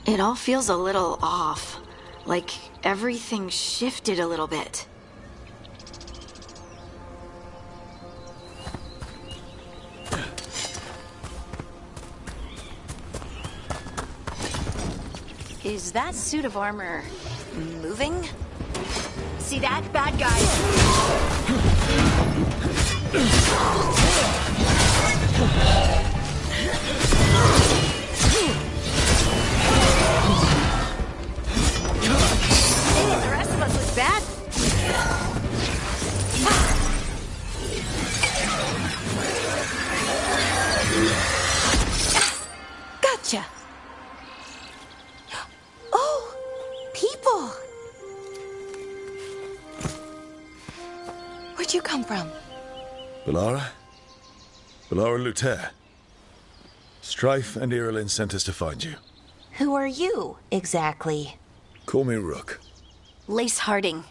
It all feels a little off. Like everything shifted a little bit. Is that suit of armor moving? See that, bad guy? Hey, the rest of us look bad. Gotcha. Where'd you come from? Bellara? Bellara Luther. Strife and Irulan sent us to find you. Who are you, exactly? Call me Rook. Lace Harding.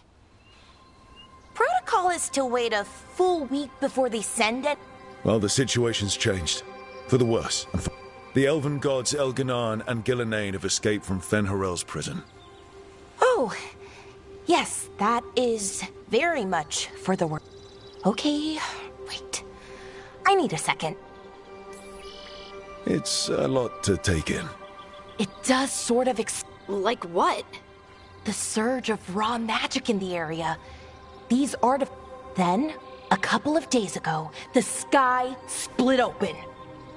Protocol is to wait a full week before they send it? Well, the situation's changed. For the worse. The elven gods Elganan and Gillenane have escaped from Fen'Harel's prison. Oh, yes, that is very much for the worse. Okay, wait. I need a second. It's a lot to take in. It does sort of Like what? the surge of raw magic in the area. These Then, a couple of days ago, the sky split open.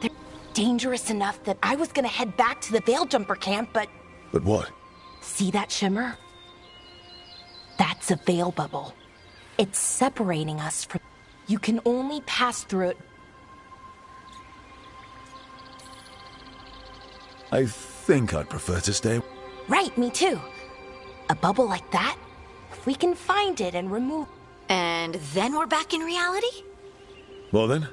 They're dangerous enough that I was gonna head back to the Veil-Jumper camp, but... But what? See that shimmer? That's a veil bubble. It's separating us from... You can only pass through it. I think I'd prefer to stay. Right, me too. A bubble like that? If we can find it and remove... And then we're back in reality? Well then?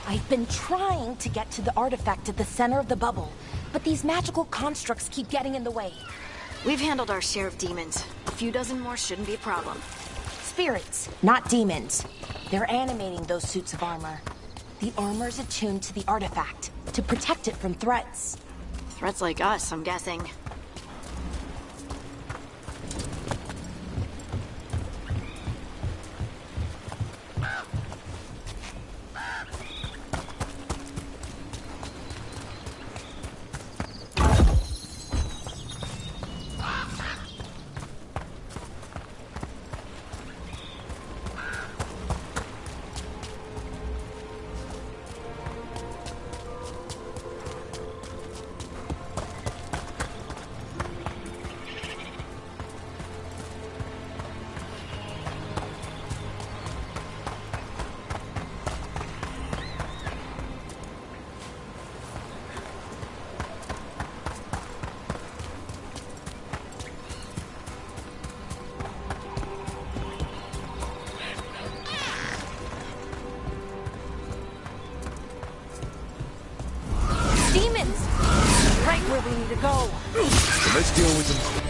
I've been trying to get to the artifact at the center of the bubble, but these magical constructs keep getting in the way. We've handled our share of demons. A few dozen more shouldn't be a problem. Spirits, not demons. They're animating those suits of armor. The armor's attuned to the artifact, to protect it from threats. Threats like us, I'm guessing. Where we need to go. So let's deal with them.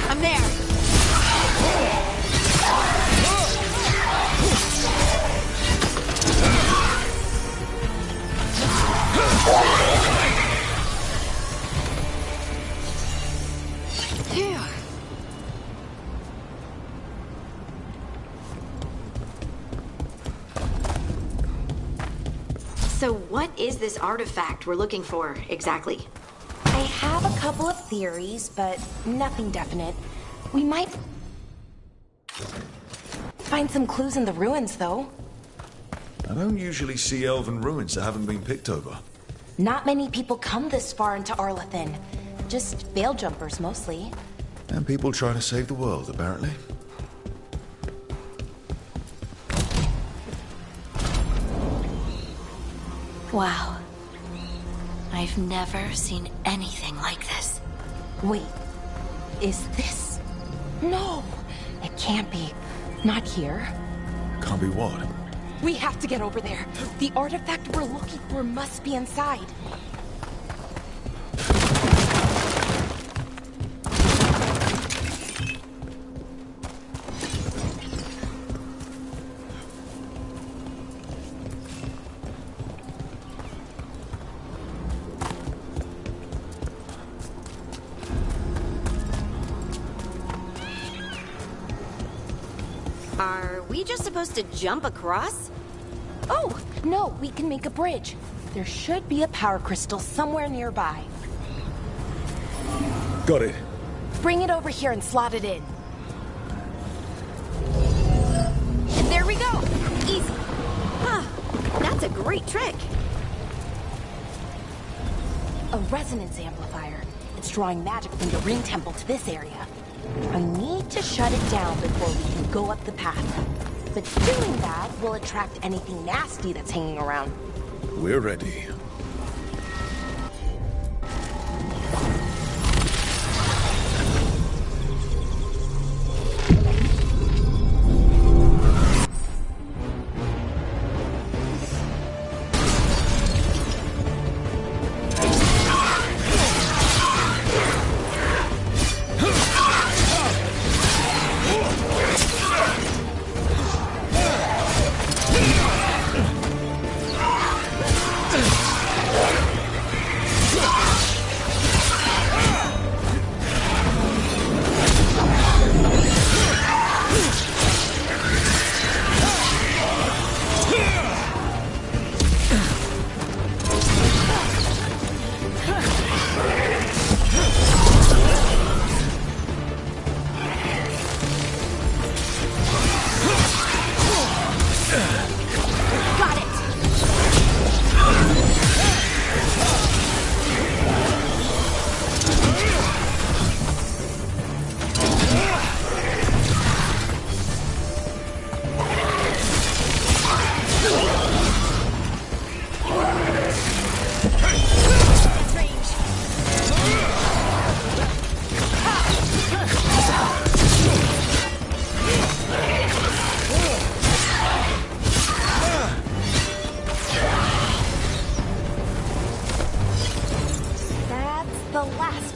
I'm there. Phew. So what is this artifact we're looking for, exactly? I have a couple of theories, but nothing definite. We might... find some clues in the ruins, though. I don't usually see elven ruins that haven't been picked over. Not many people come this far into Arlathan. Just veil jumpers, mostly. And people trying to save the world, apparently. Wow. I've never seen anything like this. Wait, is this? No, it can't be. Not here. Can't be what? We have to get over there. The artifact we're looking for must be inside. Are we just supposed to jump across? Oh, no, we can make a bridge. There should be a power crystal somewhere nearby. Got it. Bring it over here and slot it in. There we go! Easy. Huh, that's a great trick. A resonance amplifier. It's drawing magic from the ring temple to this area. I need to shut it down before we can go up the path. But doing that will attract anything nasty that's hanging around. We're ready.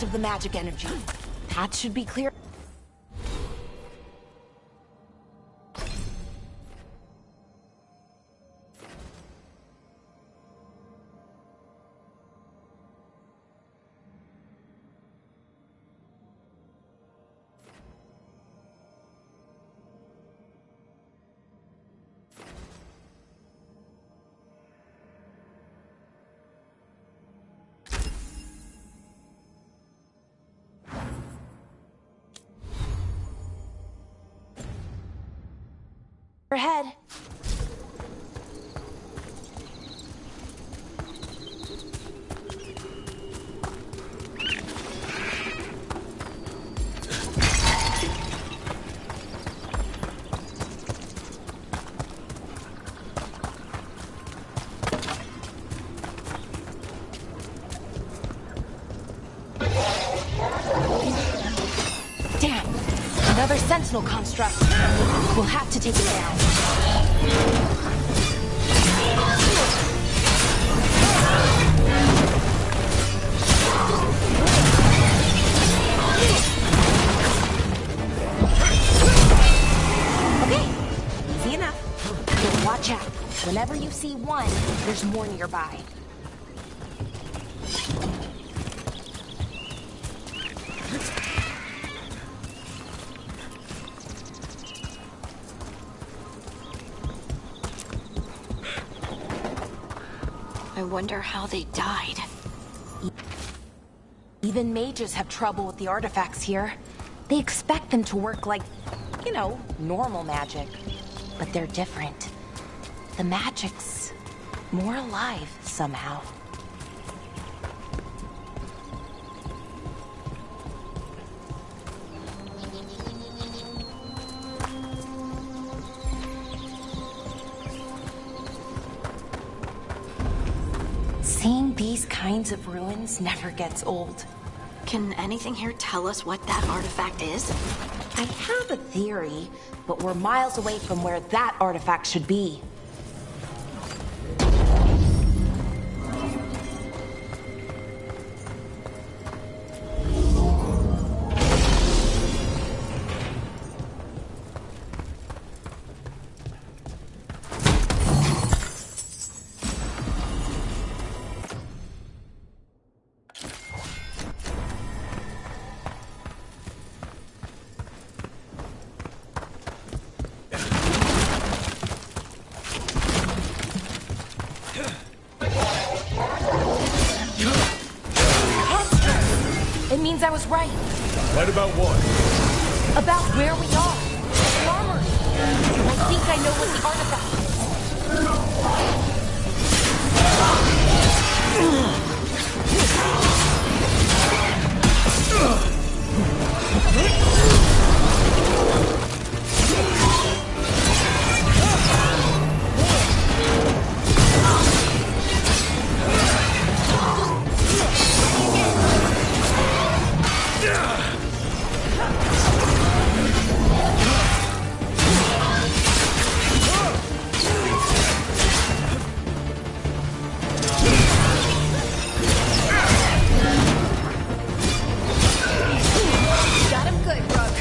Of the magic energy. Path should be clear. Ahead. Damn, another sentinel construct. We'll have to take it down. Okay, easy enough. But watch out. Whenever you see one, there's more nearby. I wonder how they died. Even mages have trouble with the artifacts here. They expect them to work like, you know, normal magic. but they're different. The magic's more alive somehow. Seeing these kinds of ruins never gets old. Can anything here tell us what that artifact is? I have a theory, but we're miles away from where that artifact should be. It means I was right. Right about what? About where we are. The armory. I think I know what the artifact is. Got him good, Rook.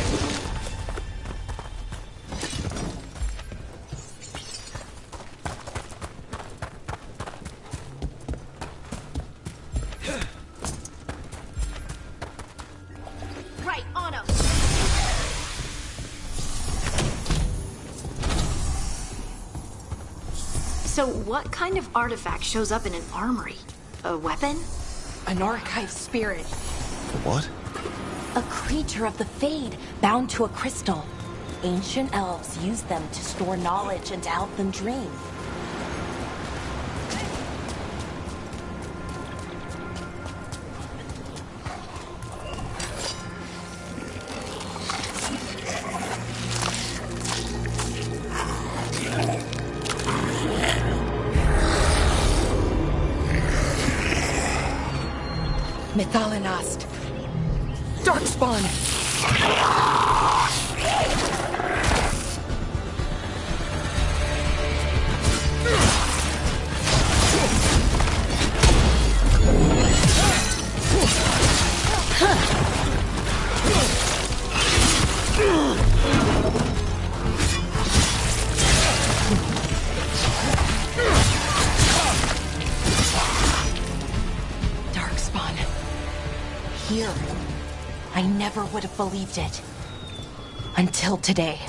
Right, on him. So what kind of artifact shows up in an armory? A weapon? An archive spirit. What? A creature of the Fade, bound to a crystal. Ancient elves use them to store knowledge and to help them dream. Mythalinast. Darkspawn! Darkspawn. Here. I never would have believed it. Until today.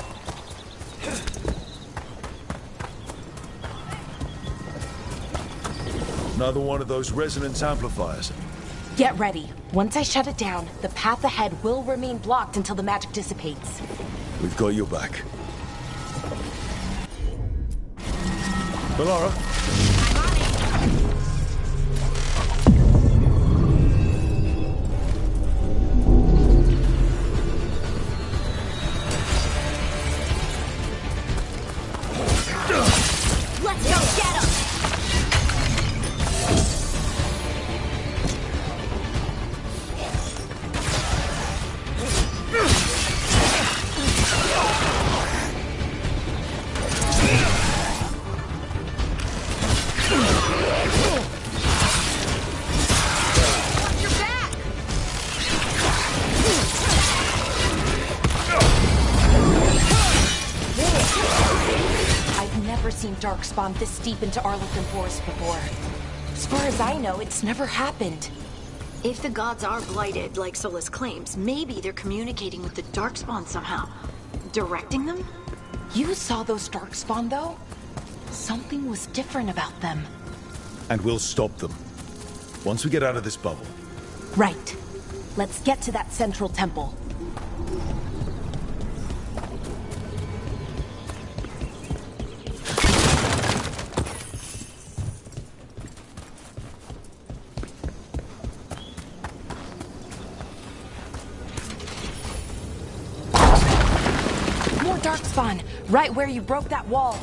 Another one of those resonance amplifiers. Get ready. Once I shut it down, the path ahead will remain blocked until the magic dissipates. We've got your back. Melara? Let's go get him! Watch your back! I've never seen Darkspawn this deep into Arlington Forest before. As far as I know, it's never happened. If the gods are blighted, like Solus claims, maybe they're communicating with the Darkspawn somehow. Directing them? You saw those Darkspawn, though? Something was different about them. And we'll stop them. Once we get out of this bubble. Right. Let's get to that central temple. Darkspawn, right where you broke that wall.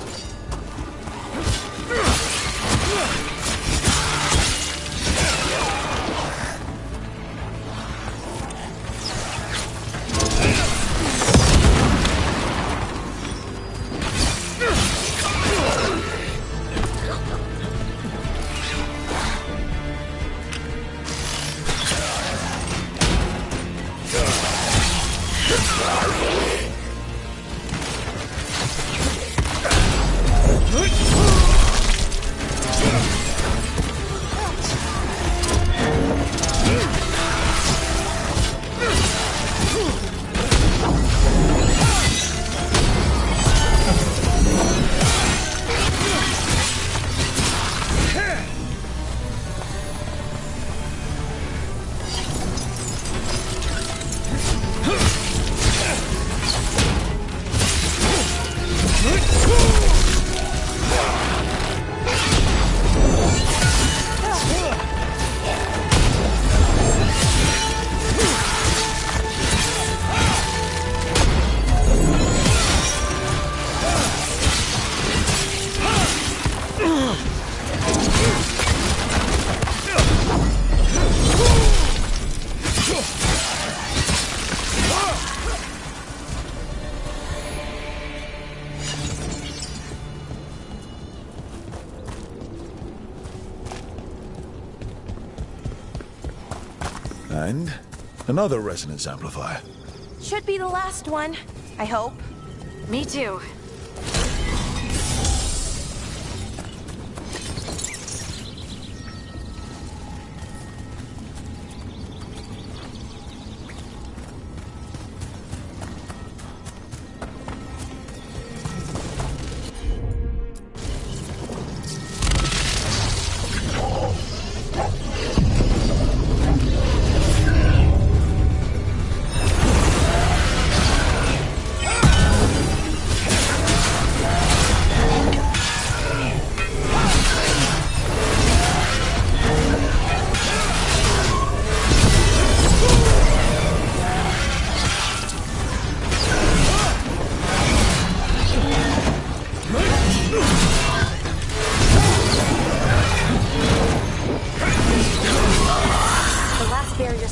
And another resonance amplifier. Should be the last one, I hope. Me too.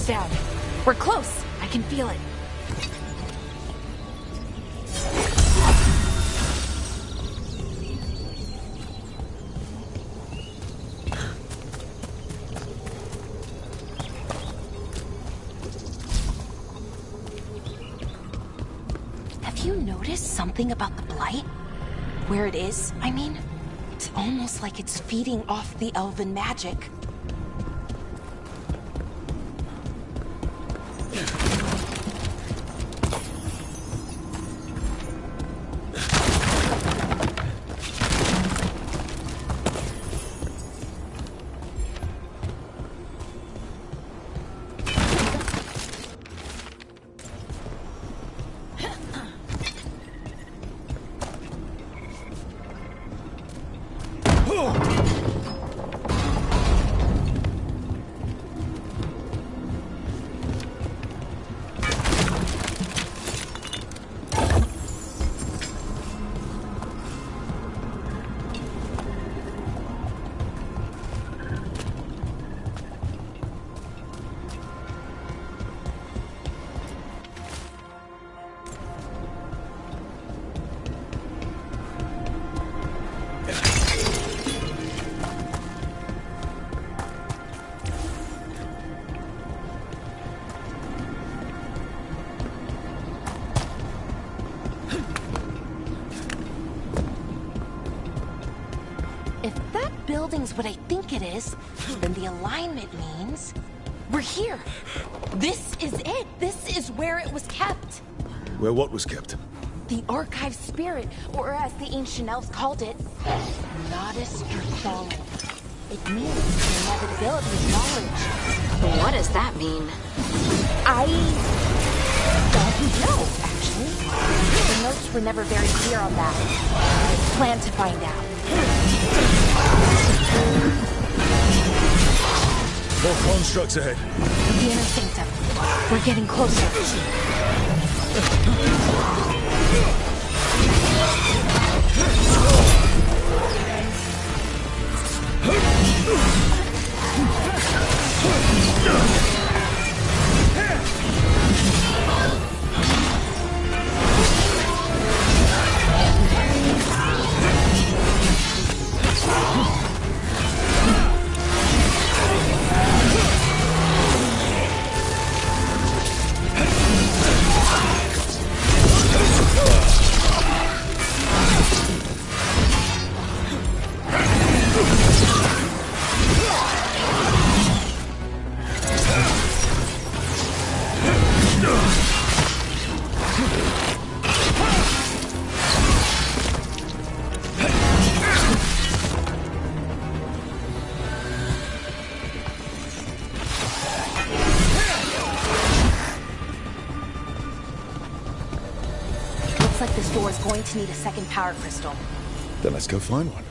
Down. We're close. I can feel it. Have you noticed something about the Blight? Where it is, I mean? It's almost like it's feeding off the elven magic. Building's what I think it is, then the alignment means we're here. This is it. This is where it was kept. Where what was kept? The archive spirit, or as the ancient elves called it, Nodus Terthallen. It means the inevitability of knowledge. What does that mean? I don't know, actually. The notes were never very clear on that. I plan to find out. More constructs ahead. The inner sanctum. We're getting closer. Looks like this door is going to need a second power crystal. Then let's go find one.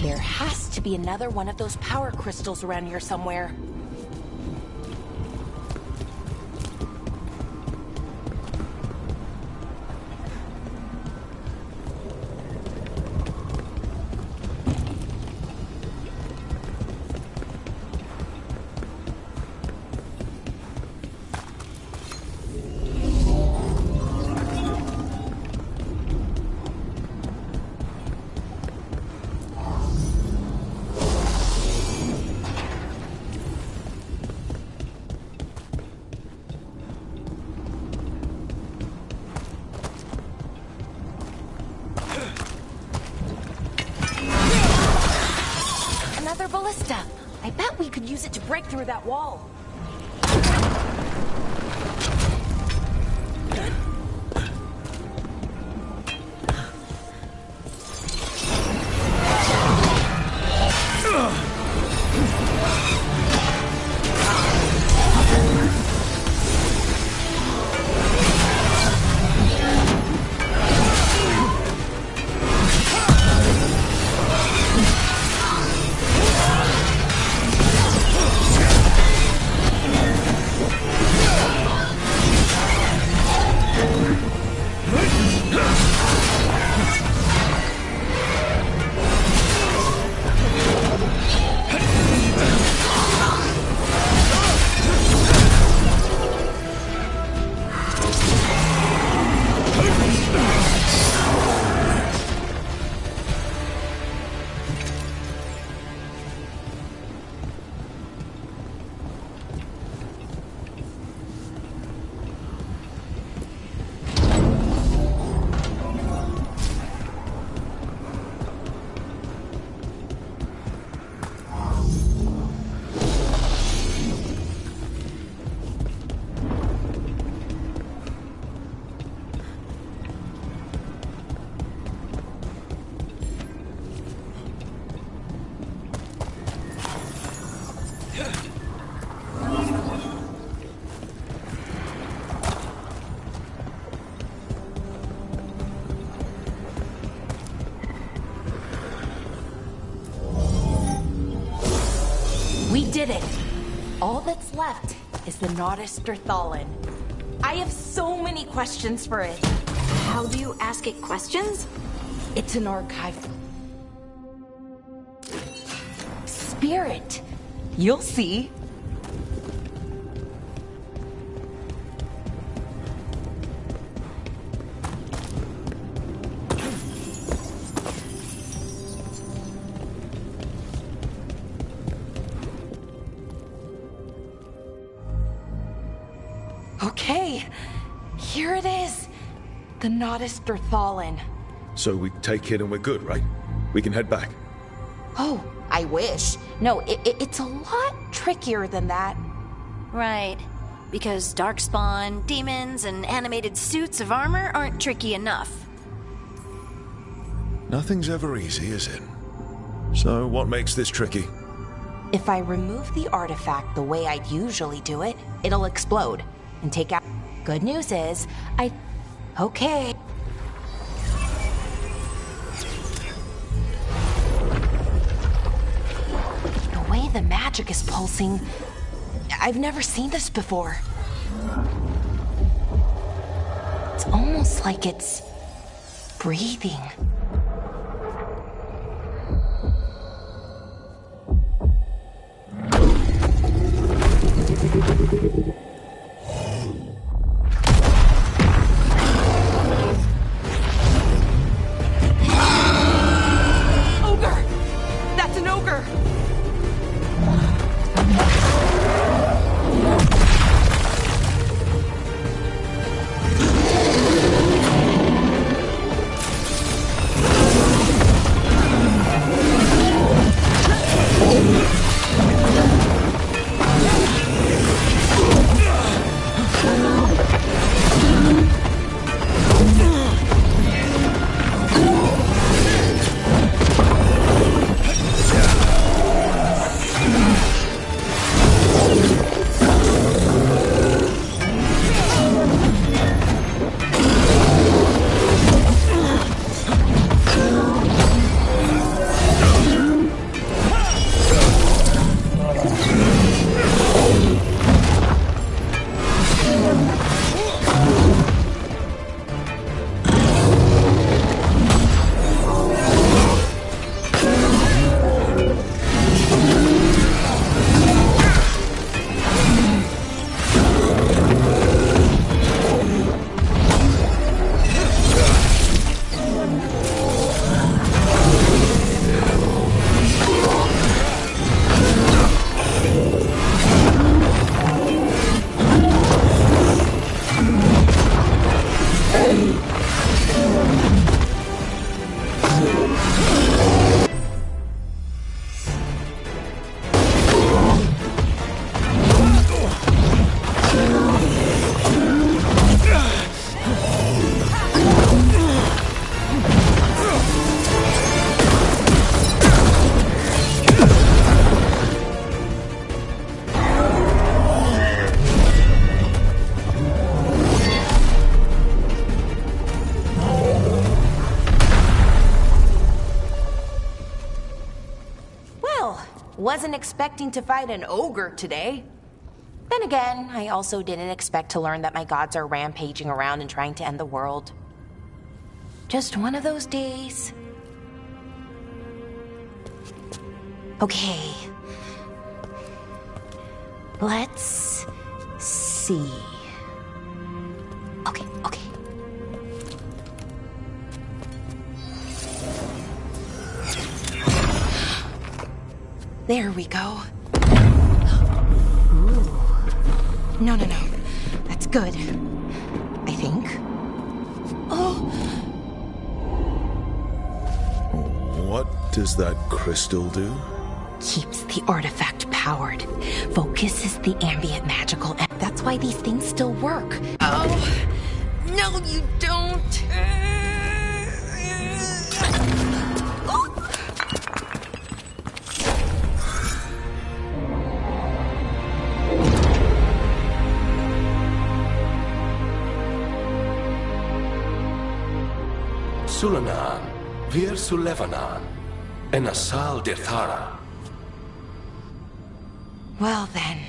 There has to be another one of those power crystals around here somewhere. Another ballista. I bet we could use it to break through that wall. We did it! All that's left is the Nodus Strathallan. I have so many questions for it. How do you ask it questions? It's an archive. Spirit. You'll see. Okay, here it is. The Nodus Derthalin. So we take it and we're good, right? We can head back. Oh, I wish. No, it's a lot trickier than that. Right. Because darkspawn, demons, and animated suits of armor aren't tricky enough. Nothing's ever easy, is it? So what makes this tricky? If I remove the artifact the way I'd usually do it, it'll explode and take out... Good news is, Okay. The way the magic is pulsing... I've never seen this before. It's almost like it's... breathing. Ogre! That's an ogre! Wasn't expecting to fight an ogre today. Then again, I also didn't expect to learn that my gods are rampaging around and trying to end the world. Just one of those days. Okay. Let's see. Okay. There we go. Ooh. No. That's good. I think. Oh! What does that crystal do? Keeps the artifact powered. Focuses the ambient magical... That's why these things still work. Oh! No, you don't! Sulanan, Vir Sulevanan, and Asal Dirthara. Well then.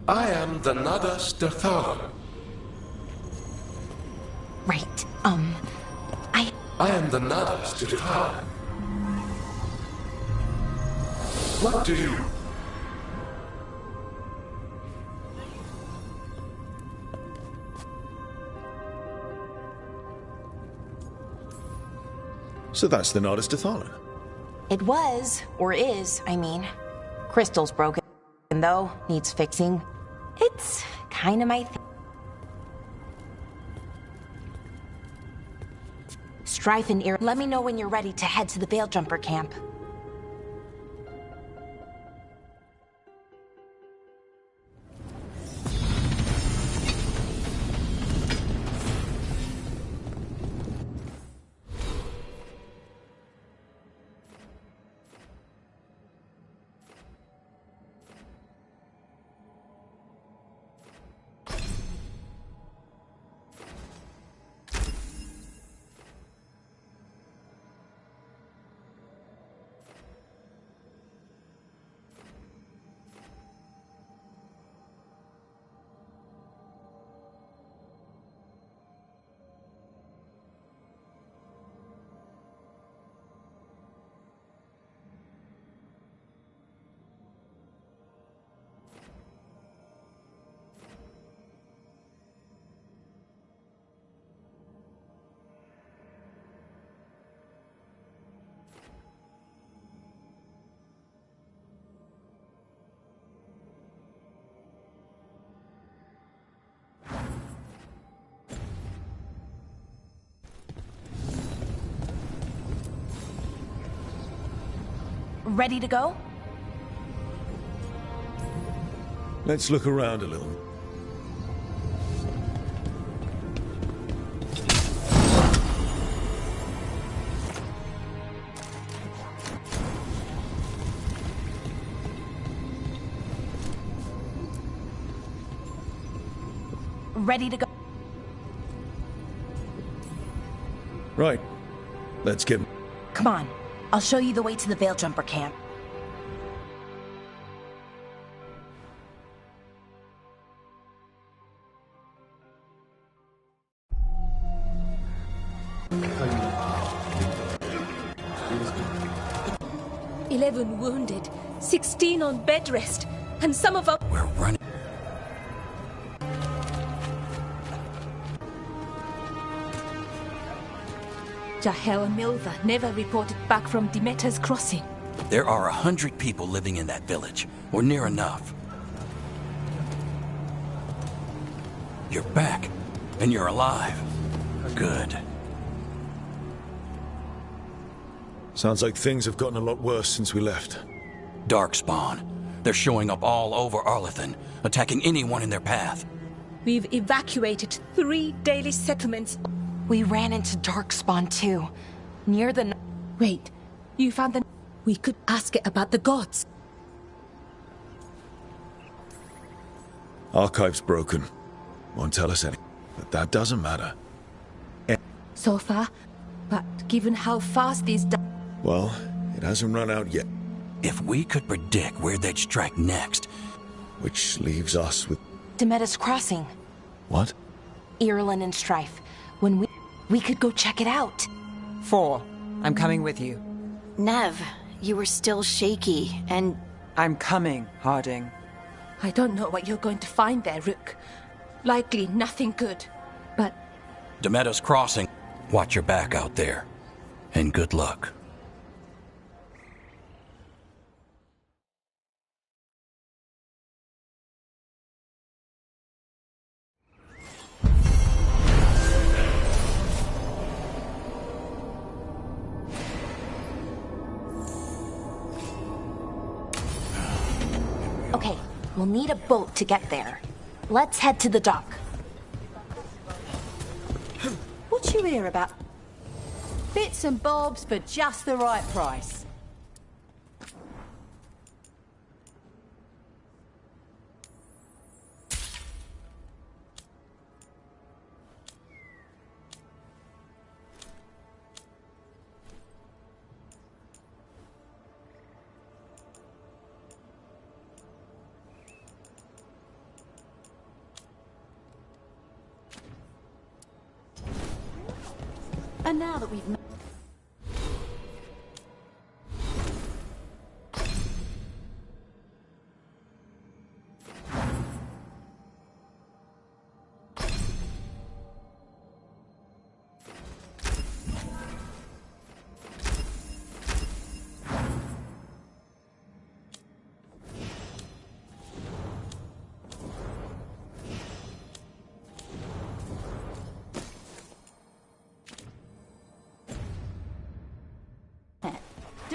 I am the Nodus Derthalin. Right, I am the Nodus Derthalin. What do you... So that's the Nodus Derthalin. It was, or is, I mean. Crystal's broken, though, needs fixing. It's kinda my thing. Strife and Ir. Let me know when you're ready to head to the Veil Jumper camp. Ready to go? Let's look around a little. Ready to go? Right. Let's get... Come on. I'll show you the way to the Veil Jumper camp. "11 wounded, 16 on bed rest, and some of our... We're running. Jahel and Milva never reported back from Demeter's crossing. There are 100 people living in that village, or near enough. You're back, and you're alive. Good. Sounds like things have gotten a lot worse since we left. Darkspawn. They're showing up all over Arlathan, attacking anyone in their path. We've evacuated 3 daily settlements. We ran into Darkspawn too. Near the... Wait, you found the... We could ask it about the gods. Archive's broken. Won't tell us anything. But that doesn't matter. So far, but given how fast these... Well, it hasn't run out yet. If we could predict where they'd strike next... Which leaves us with... Demeter's crossing. What? Irulan and Strife. When we could go check it out. 4. I'm coming with you. Nev, you were still shaky, and... I'm coming, Harding. I don't know what you're going to find there, Rook. Likely nothing good, but... Demeter's crossing. Watch your back out there. And good luck. Okay, we'll need a boat to get there. Let's head to the dock. What you hear about? Bits and bobs for just the right price. And now that we've...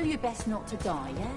Do your best not to die, yeah?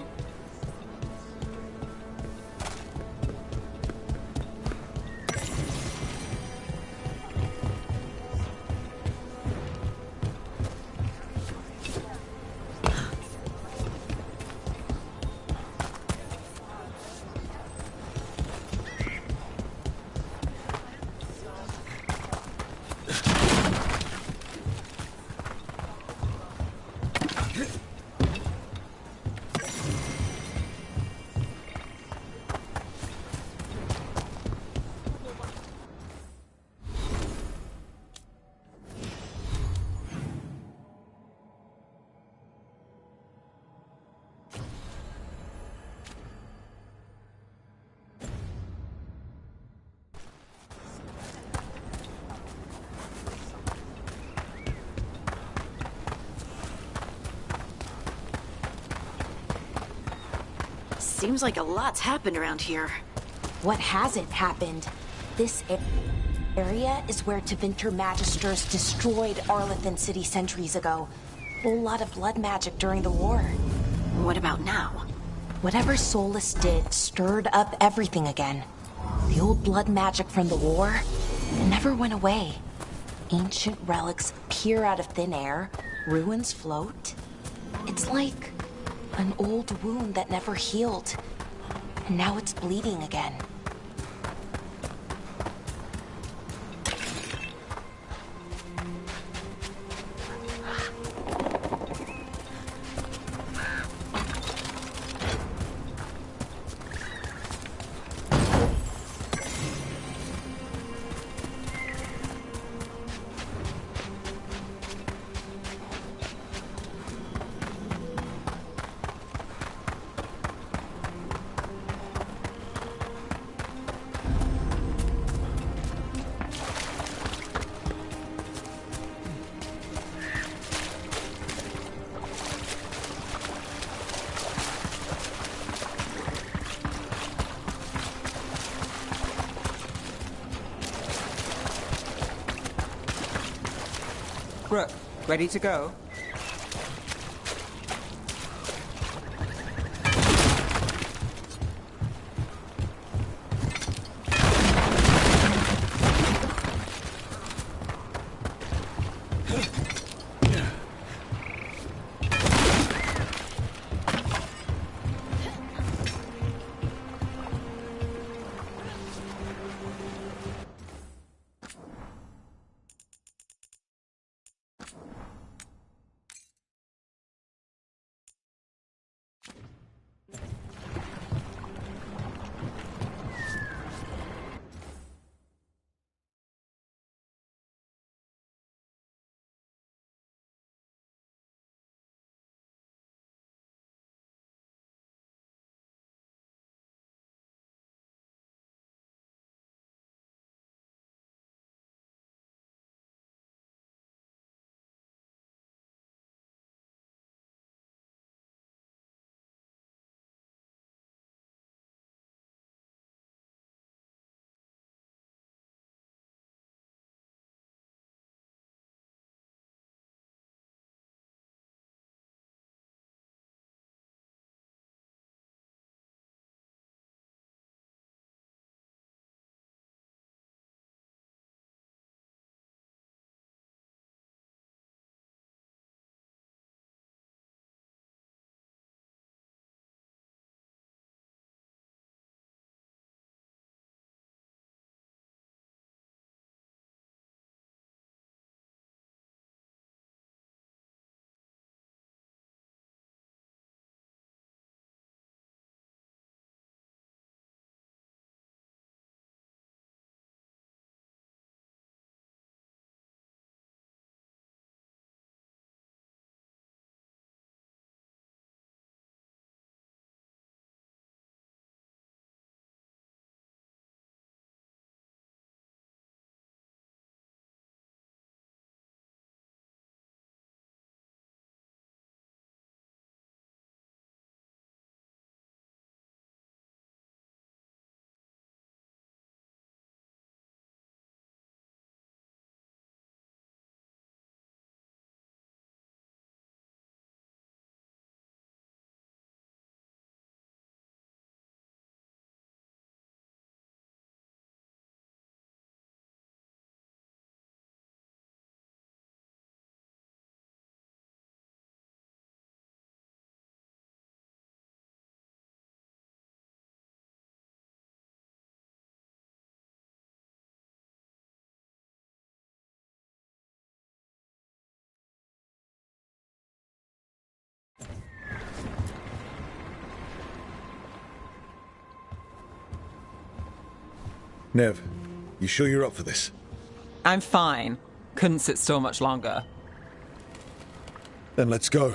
Seems like a lot's happened around here. What hasn't happened? This area is where Tevinter Magisters destroyed Arlathan City centuries ago. Whole lot of blood magic during the war. What about now? Whatever Solus did stirred up everything again. The old blood magic from the war, it never went away. Ancient relics appear out of thin air, ruins float. It's like an old wound that never healed, and now it's bleeding again. Rook, ready to go? Nev, you sure you're up for this? I'm fine. Couldn't sit still much longer. Then let's go.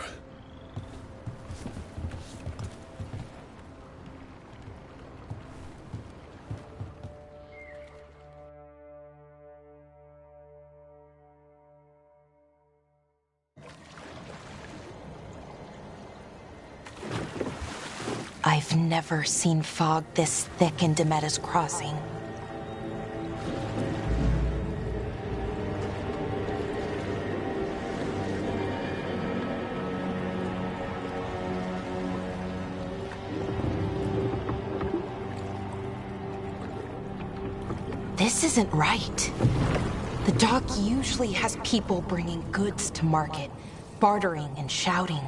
I've never seen fog this thick in Demetta's Crossing. This isn't right. The dock usually has people bringing goods to market, bartering and shouting.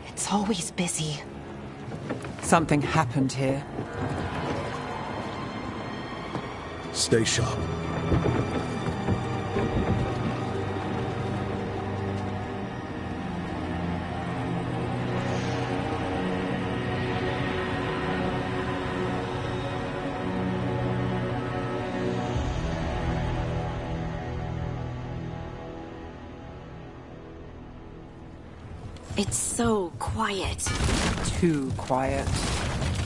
It's always busy. Something happened here. Stay sharp. It's so quiet. Too quiet.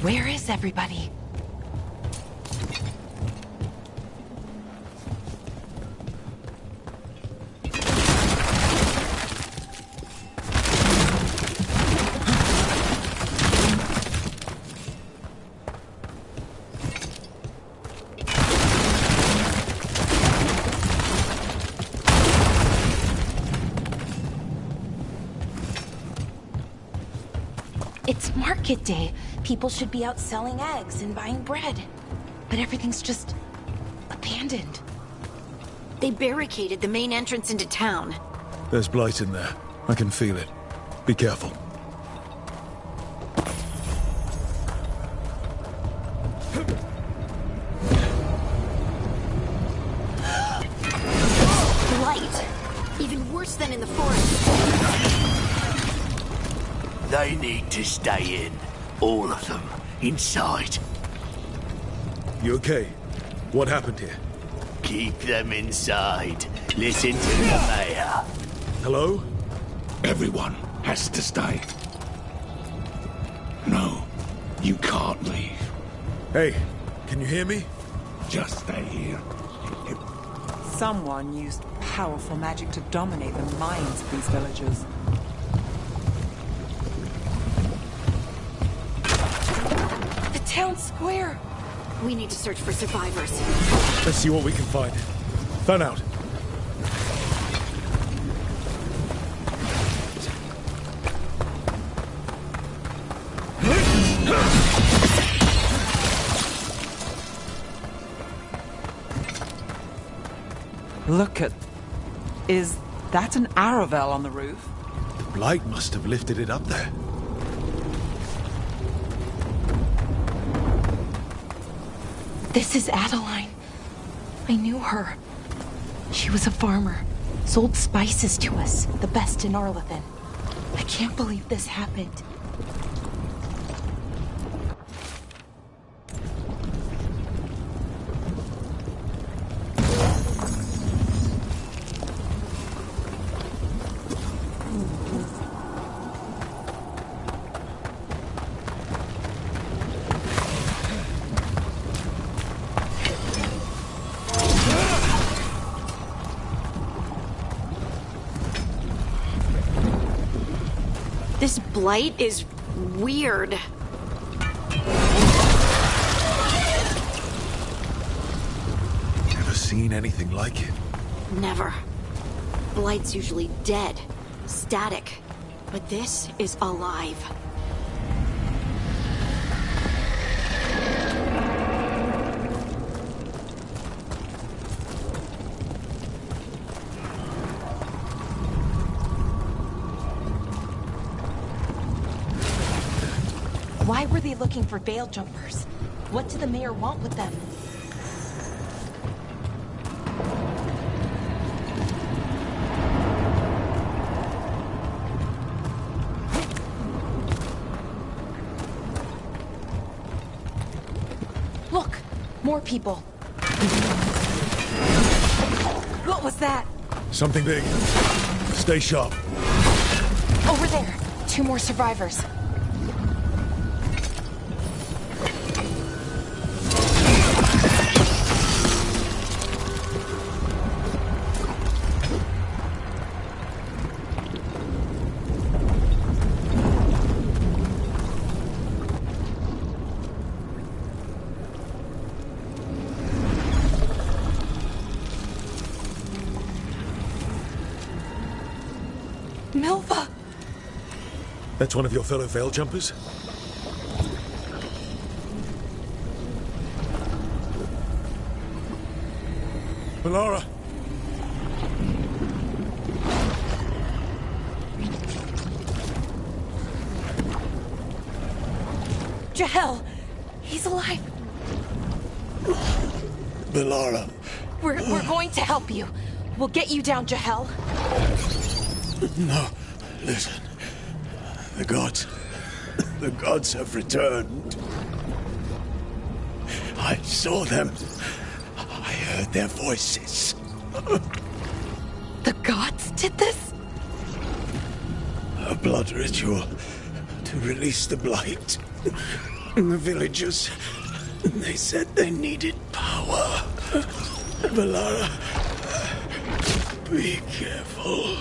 Where is everybody? It's market day. People should be out selling eggs and buying bread. But everything's just abandoned. They barricaded the main entrance into town. There's blight in there. I can feel it. Be careful. Blight! Even worse than in the forest. They need to stay in. All of them. Inside. You okay? What happened here? Keep them inside. Listen to the mayor. Hello? Everyone has to stay. No, you can't leave. Hey, can you hear me? Just stay here. Someone used powerful magic to dominate the minds of these villagers. The town square! We need to search for survivors. Let's see what we can find. Fan out. Look at... Is that an Aravel on the roof? The blight must have lifted it up there. This is Adeline. I knew her. She was a farmer. Sold spices to us, the best in Arlithen. I can't believe this happened. This blight is weird. Never seen anything like it. Never. Blight's usually dead, static. But this is alive. Why were they looking for veil jumpers? What did the mayor want with them? Look! More people. What was that? Something big. Stay sharp. Over there. 2 more survivors. Milva! That's one of your fellow Veil Jumpers? Melara! Jahel! He's alive! Melara. We're going to help you. We'll get you down, Jahel. No, listen. The gods have returned. I saw them. I heard their voices. The gods did this? A blood ritual to release the blight. And the villagers, they said they needed power. Melara, be careful.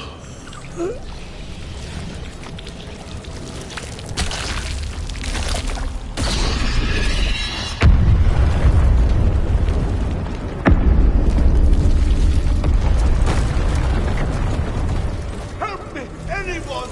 Help me, anyone!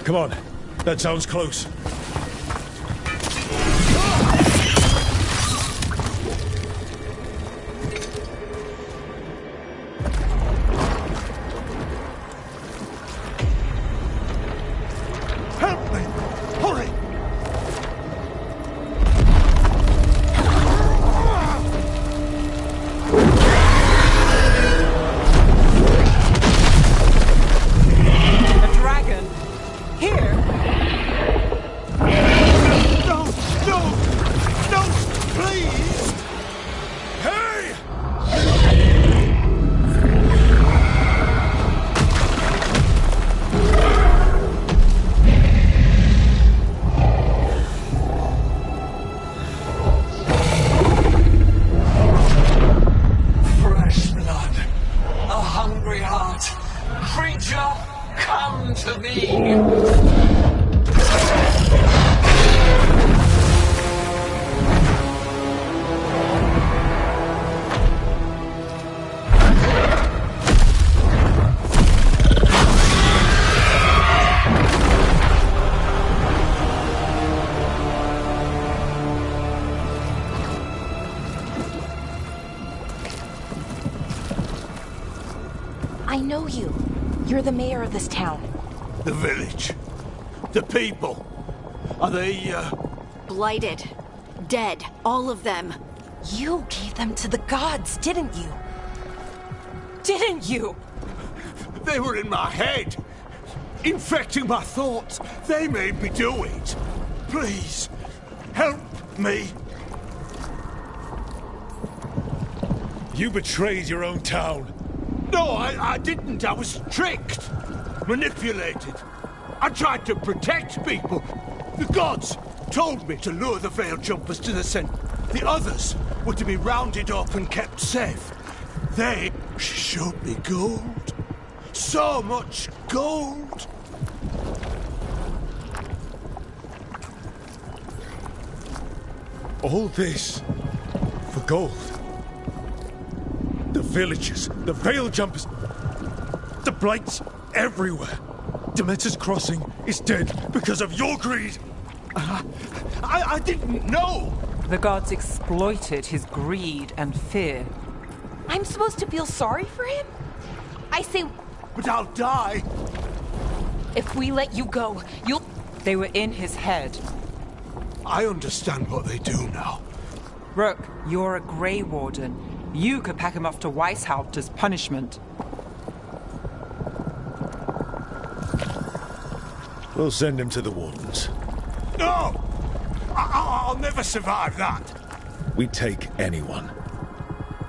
Come on. That sounds close. Help me! Hurry! A dragon? Here? No! No! No! Please! Hey! Fresh blood, a hungry heart. Creature, come to me. I know you. You're the mayor of this town. The village. The people. Are they, Blighted. Dead. All of them. You gave them to the gods, didn't you? Didn't you? They were in my head. Infecting my thoughts. They made me do it. Please, help me. You betrayed your own town. No, I didn't. I was tricked. Manipulated. I tried to protect people. The gods told me to lure the Veil Jumpers to the center. The others were to be rounded up and kept safe. They showed me gold. So much gold. All this for gold. The villagers, the Veil Jumpers, the Blights everywhere. Dementor's Crossing is dead because of your greed. I didn't know. The gods exploited his greed and fear. I'm supposed to feel sorry for him? I say... But I'll die! If we let you go, you'll... They were in his head. I understand what they do now. Rook, you're a Grey Warden. You could pack him off to Weishaupt as punishment. We'll send him to the Wardens. No! I'll never survive that. We take anyone.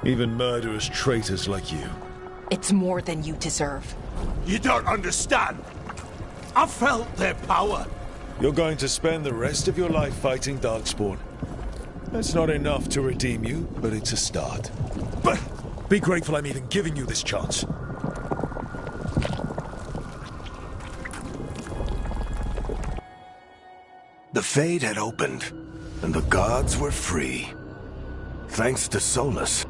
Even murderous traitors like you. It's more than you deserve. You don't understand. I felt their power. You're going to spend the rest of your life fighting Darkspawn. That's not enough to redeem you, but it's a start. But... Be grateful I'm even giving you this chance. The Fade had opened, and the gods were free. Thanks to Solus.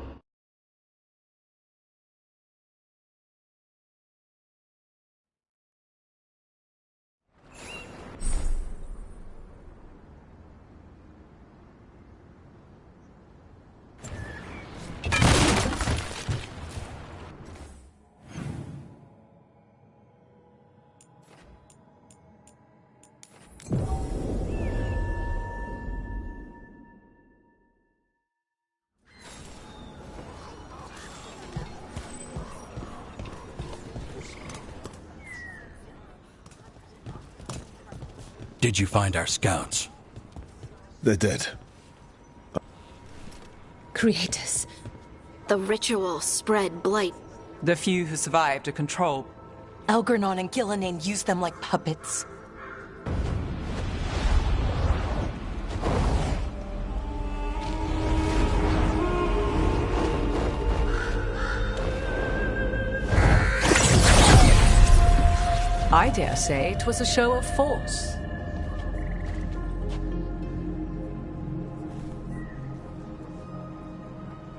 Did you find our scouts? They're dead. Creators. The ritual spread blight. The few who survived are controlled. Elgernon and Gillenane used them like puppets. I dare say it was a show of force.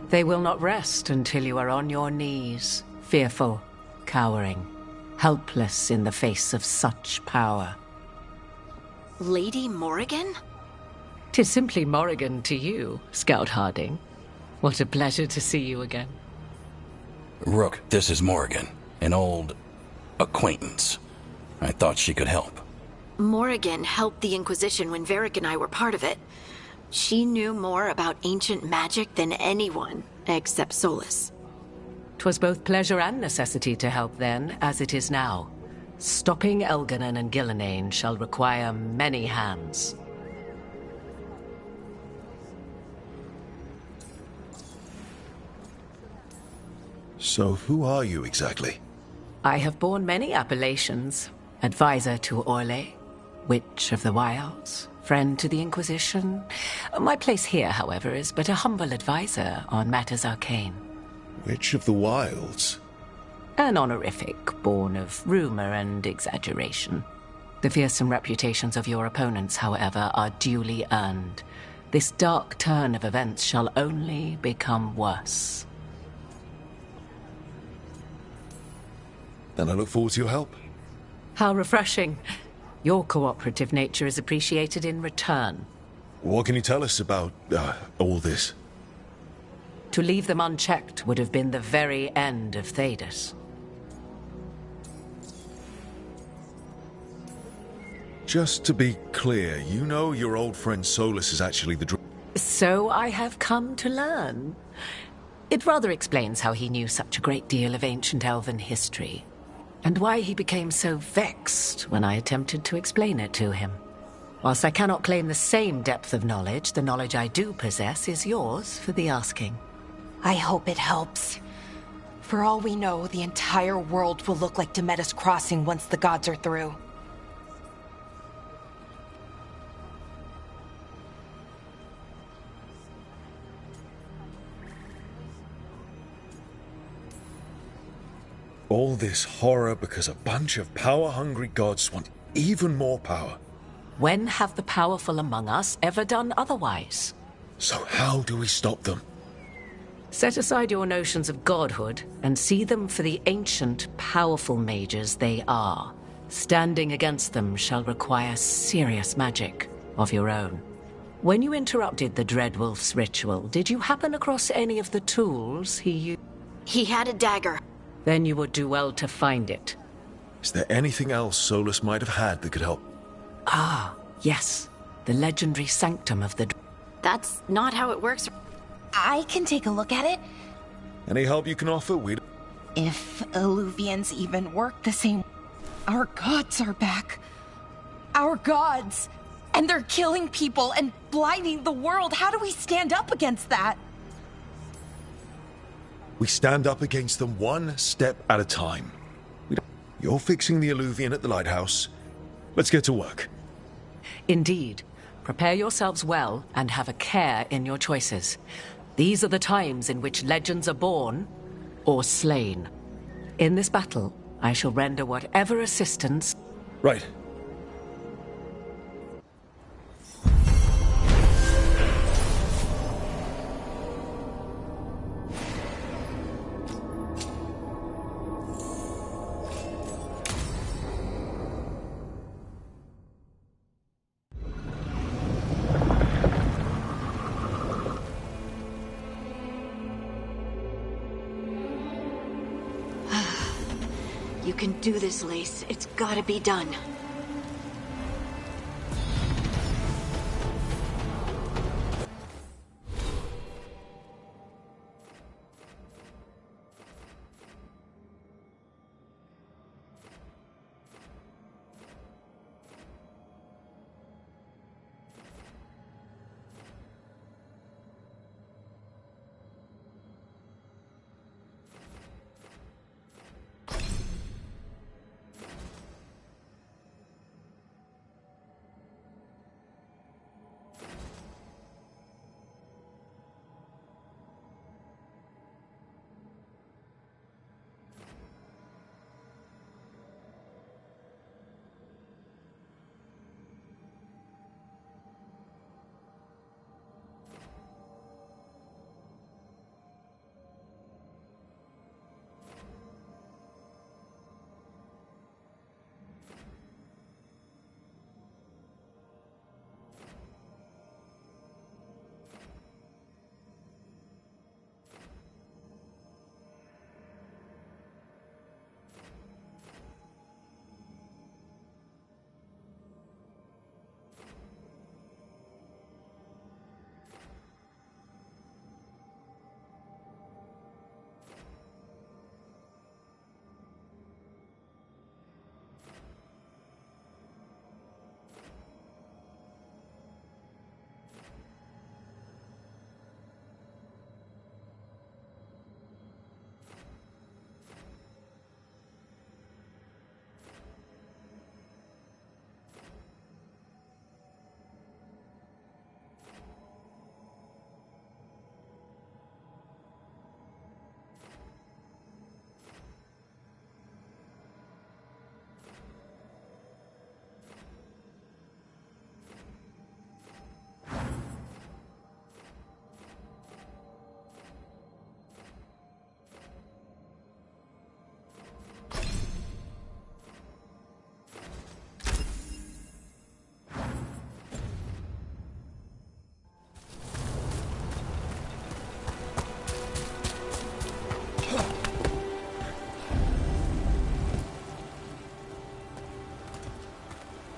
They will not rest until you are on your knees, fearful, cowering, helpless in the face of such power. Lady Morrigan? 'Tis simply Morrigan to you, Scout Harding. What a pleasure to see you again. Rook, this is Morrigan, an old acquaintance. I thought she could help. Morrigan helped the Inquisition when Varric and I were part of it. She knew more about ancient magic than anyone, except Solus. 'Twas both pleasure and necessity to help then, as it is now. Stopping Elgernon and Gillenane shall require many hands. So who are you exactly? I have borne many appellations. Advisor to Orlais, Witch of the Wilds, friend to the Inquisition. My place here, however, is but a humble advisor on matters arcane. Witch of the Wilds? An honorific born of rumor and exaggeration. The fearsome reputations of your opponents, however, are duly earned. This dark turn of events shall only become worse. Then I look forward to your help. How refreshing. Your cooperative nature is appreciated in return. What can you tell us about all this? To leave them unchecked would have been the very end of Thedas. Just to be clear, you know your old friend Solus is actually the So I have come to learn. It rather explains how he knew such a great deal of ancient elven history, and why he became so vexed when I attempted to explain it to him. Whilst I cannot claim the same depth of knowledge, the knowledge I do possess is yours for the asking. I hope it helps. For all we know, the entire world will look like Demetus Crossing once the gods are through. All this horror because a bunch of power-hungry gods want even more power. When have the powerful among us ever done otherwise? So how do we stop them? Set aside your notions of godhood and see them for the ancient, powerful mages they are. Standing against them shall require serious magic of your own. When you interrupted the Dreadwolf's ritual, did you happen across any of the tools he used? He had a dagger. Then you would do well to find it. Is there anything else Solus might have had that could help? Ah, yes. The legendary sanctum of the... That's not how it works. I can take a look at it. Any help you can offer? If Illuvians even work the same... Our gods are back. Our gods! And they're killing people and blinding the world. How do we stand up against that? We stand up against them one step at a time. You're fixing the Illuvian at the lighthouse. Let's get to work. Indeed. Prepare yourselves well and have a care in your choices. These are the times in which legends are born or slain. In this battle, I shall render whatever assistance... Right. You can do this, Lace. It's gotta be done.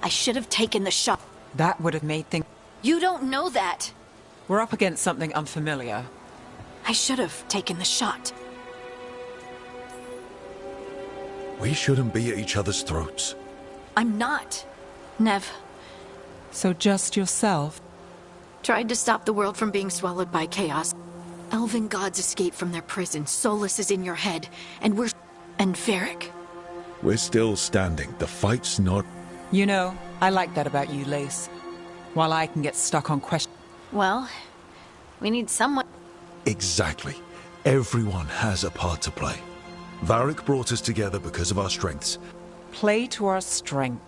I should have taken the shot. That would have made things... You don't know that. We're up against something unfamiliar. I should have taken the shot. We shouldn't be at each other's throats. I'm not. Nev. So just yourself? Tried to stop the world from being swallowed by chaos. Elven gods escaped from their prison. Solus is in your head. And we're... And Varric. We're still standing. The fight's not... You know, I like that about you, Lace. While I can get stuck on questions... Well, we need someone... Exactly. Everyone has a part to play. Varric brought us together because of our strengths. Play to our strength.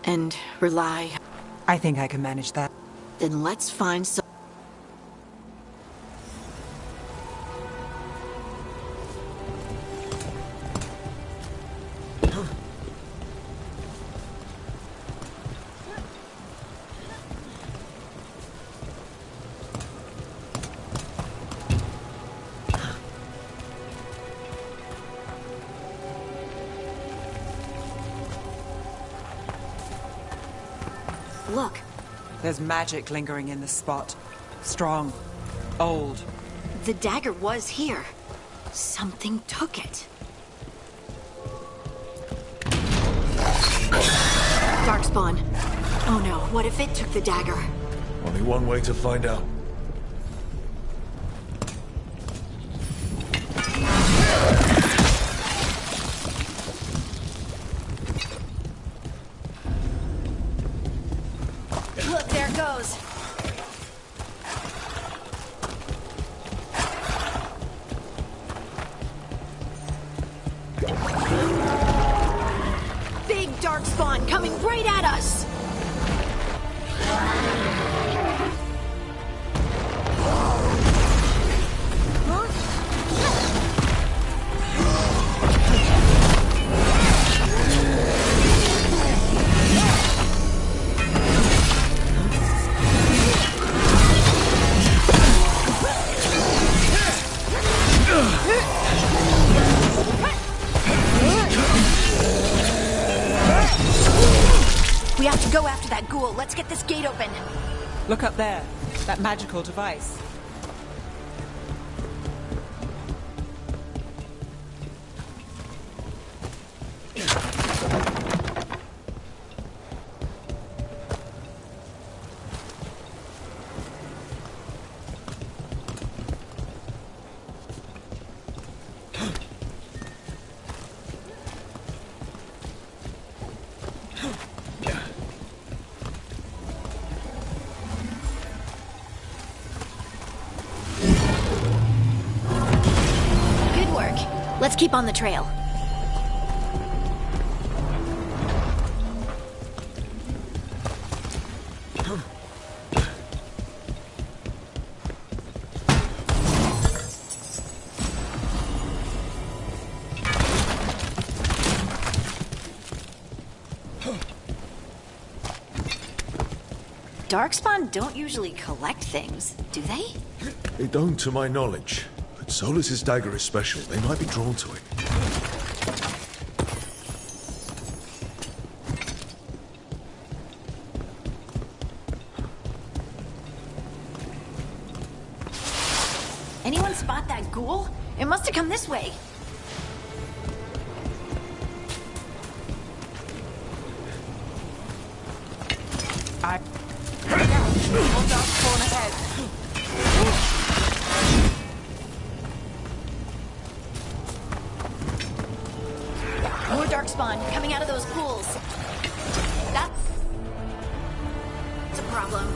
And rely... I think I can manage that. Then let's find some... look. There's magic lingering in this spot. Strong. Old. The dagger was here. Something took it. Darkspawn. Oh no, what if it took the dagger? Only one way to find out. Look, there it goes. Big Darkspawn coming right at us! We have to go after that ghoul. Let's get this gate open. Look up there. That magical device. Let's keep on the trail. Darkspawn don't usually collect things, do they? They don't, to my knowledge. But Solus's dagger is special. They might be drawn to it. Anyone spot that ghoul? It must have come this way. Hold Darkspawn ahead. More Darkspawn coming out of those pools. That's a problem.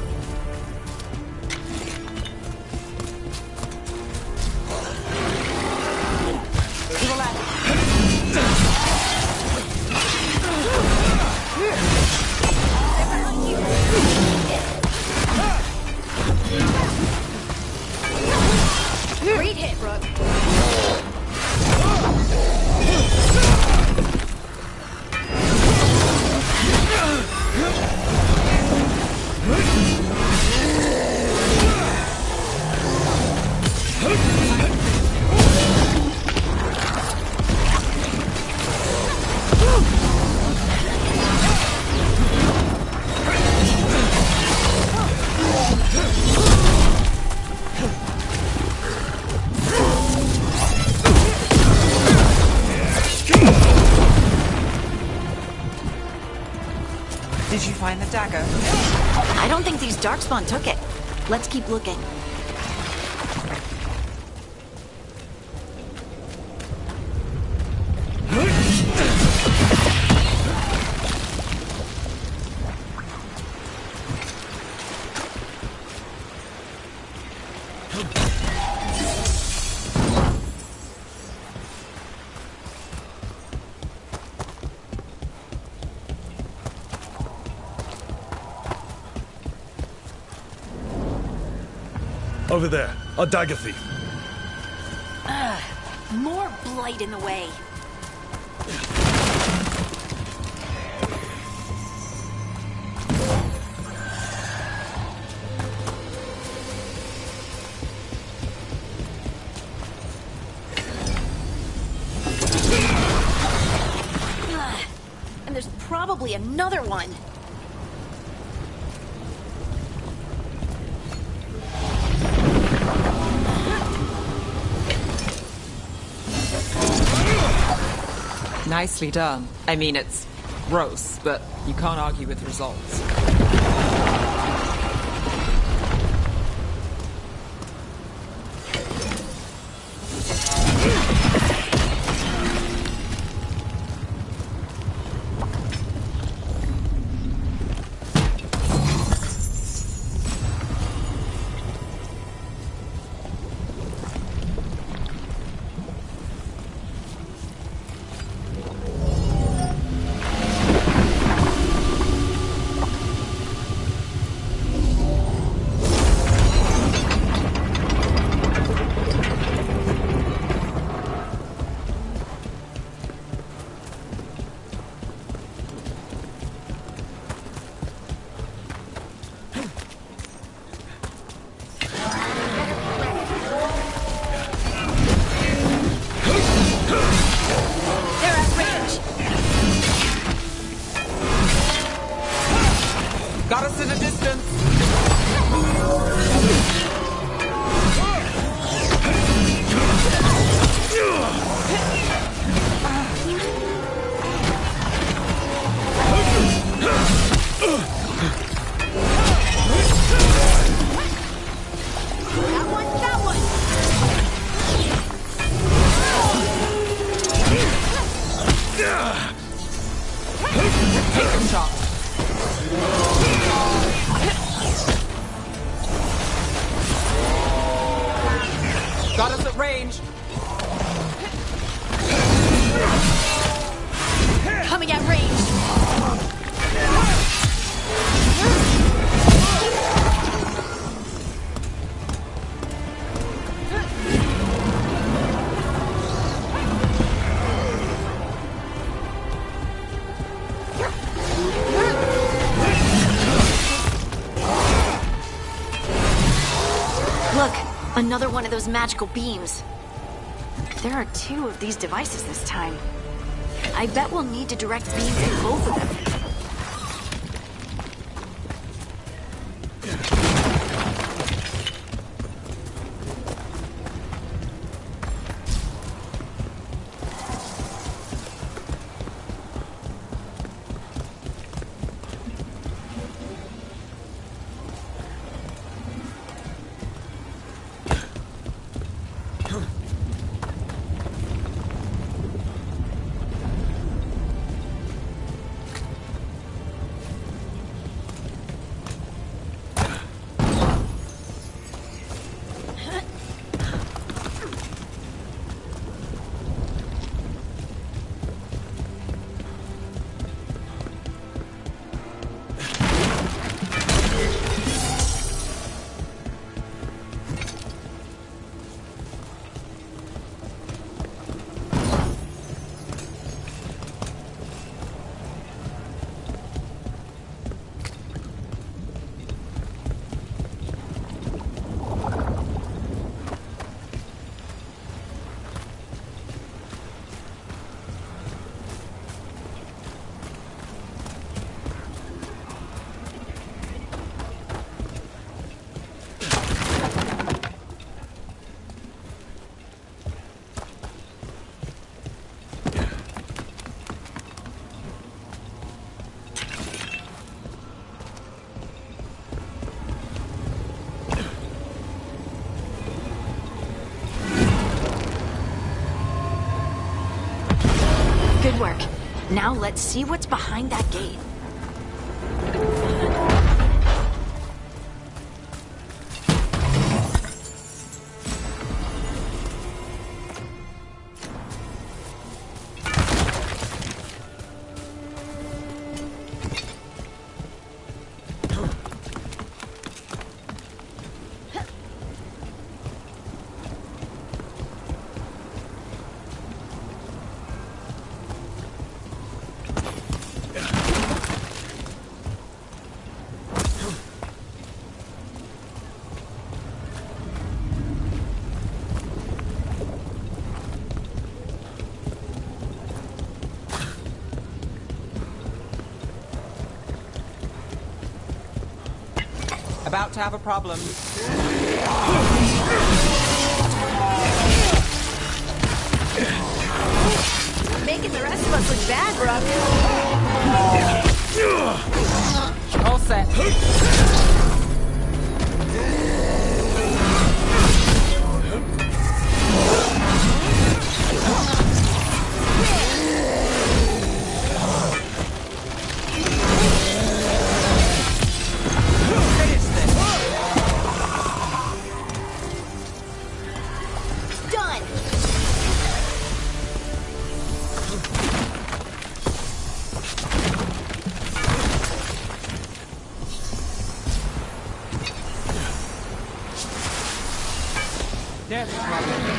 To the left. Great hit, Rook. Did you find the dagger? I don't think these Darkspawn took it. Let's keep looking. Over there, a dagger thief. More blight in the way. And there's probably another one. Nicely done. I mean, it's gross, but you can't argue with results. Got us in a distance. Take a shot. Got us at range. Coming at range. Look, another one of those magical beams. There are 2 of these devices this time. I bet we'll need to direct beams at both of them. Good work. Now let's see what's behind that gate. About to have a problem. Making the rest of us look There's the problem.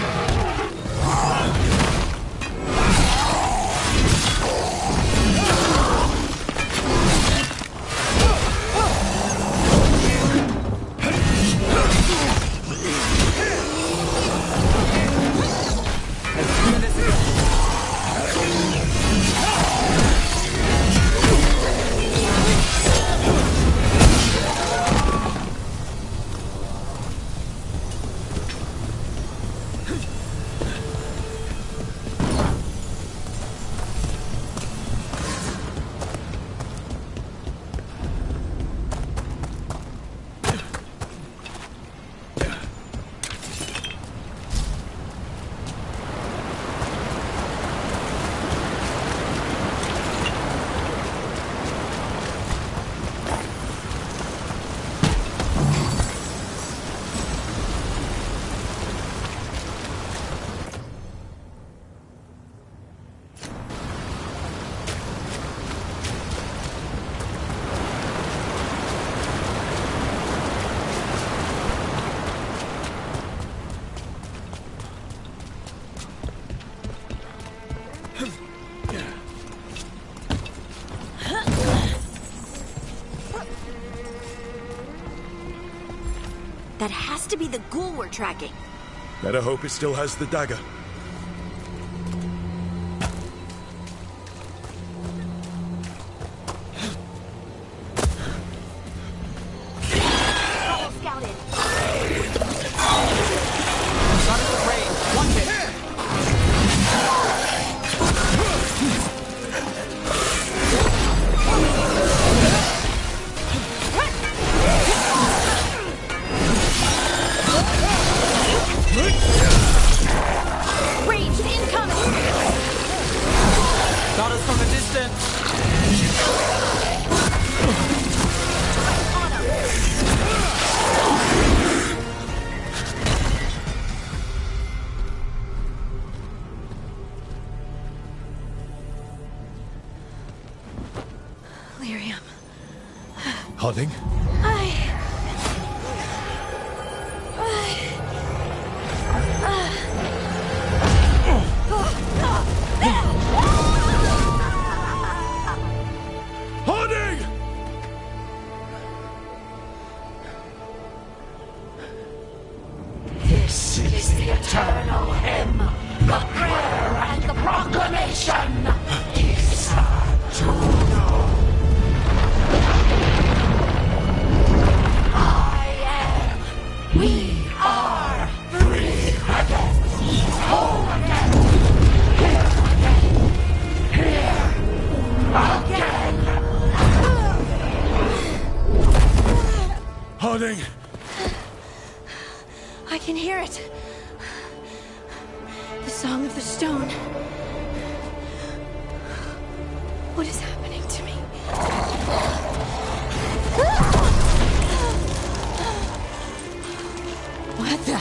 That has to be the ghoul we're tracking. Better hope it still has the dagger. Harding? Harding! This is the eternal hymn, the prayer and the proclamation. We are free again, whole again, here again. Harding! I can hear it. The Song of the Stone. What is happening to me? What the?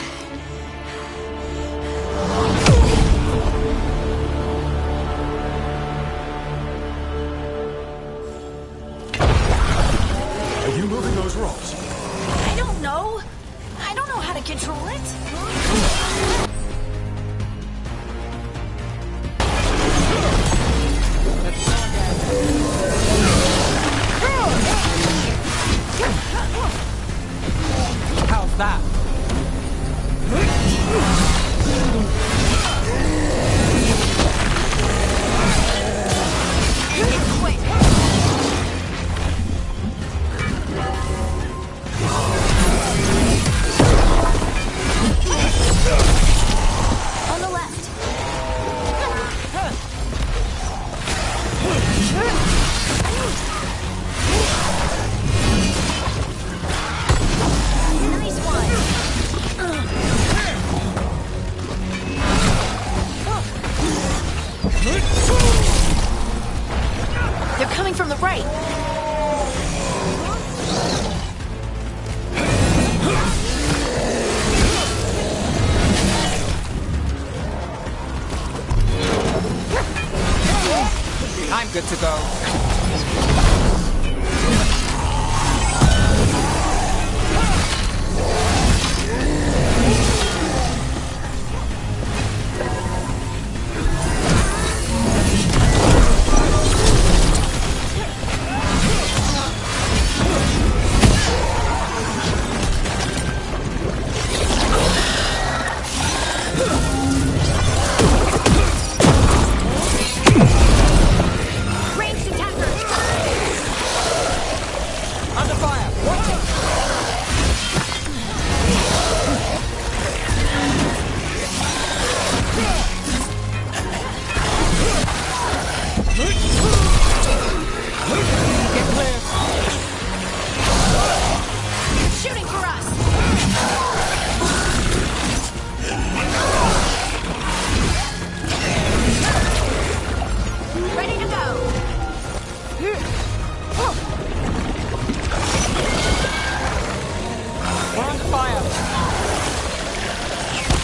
Are you moving those rocks? I don't know. I don't know how to control it. How's that? On the left. Nice one. They're coming from the right. I'm good to go.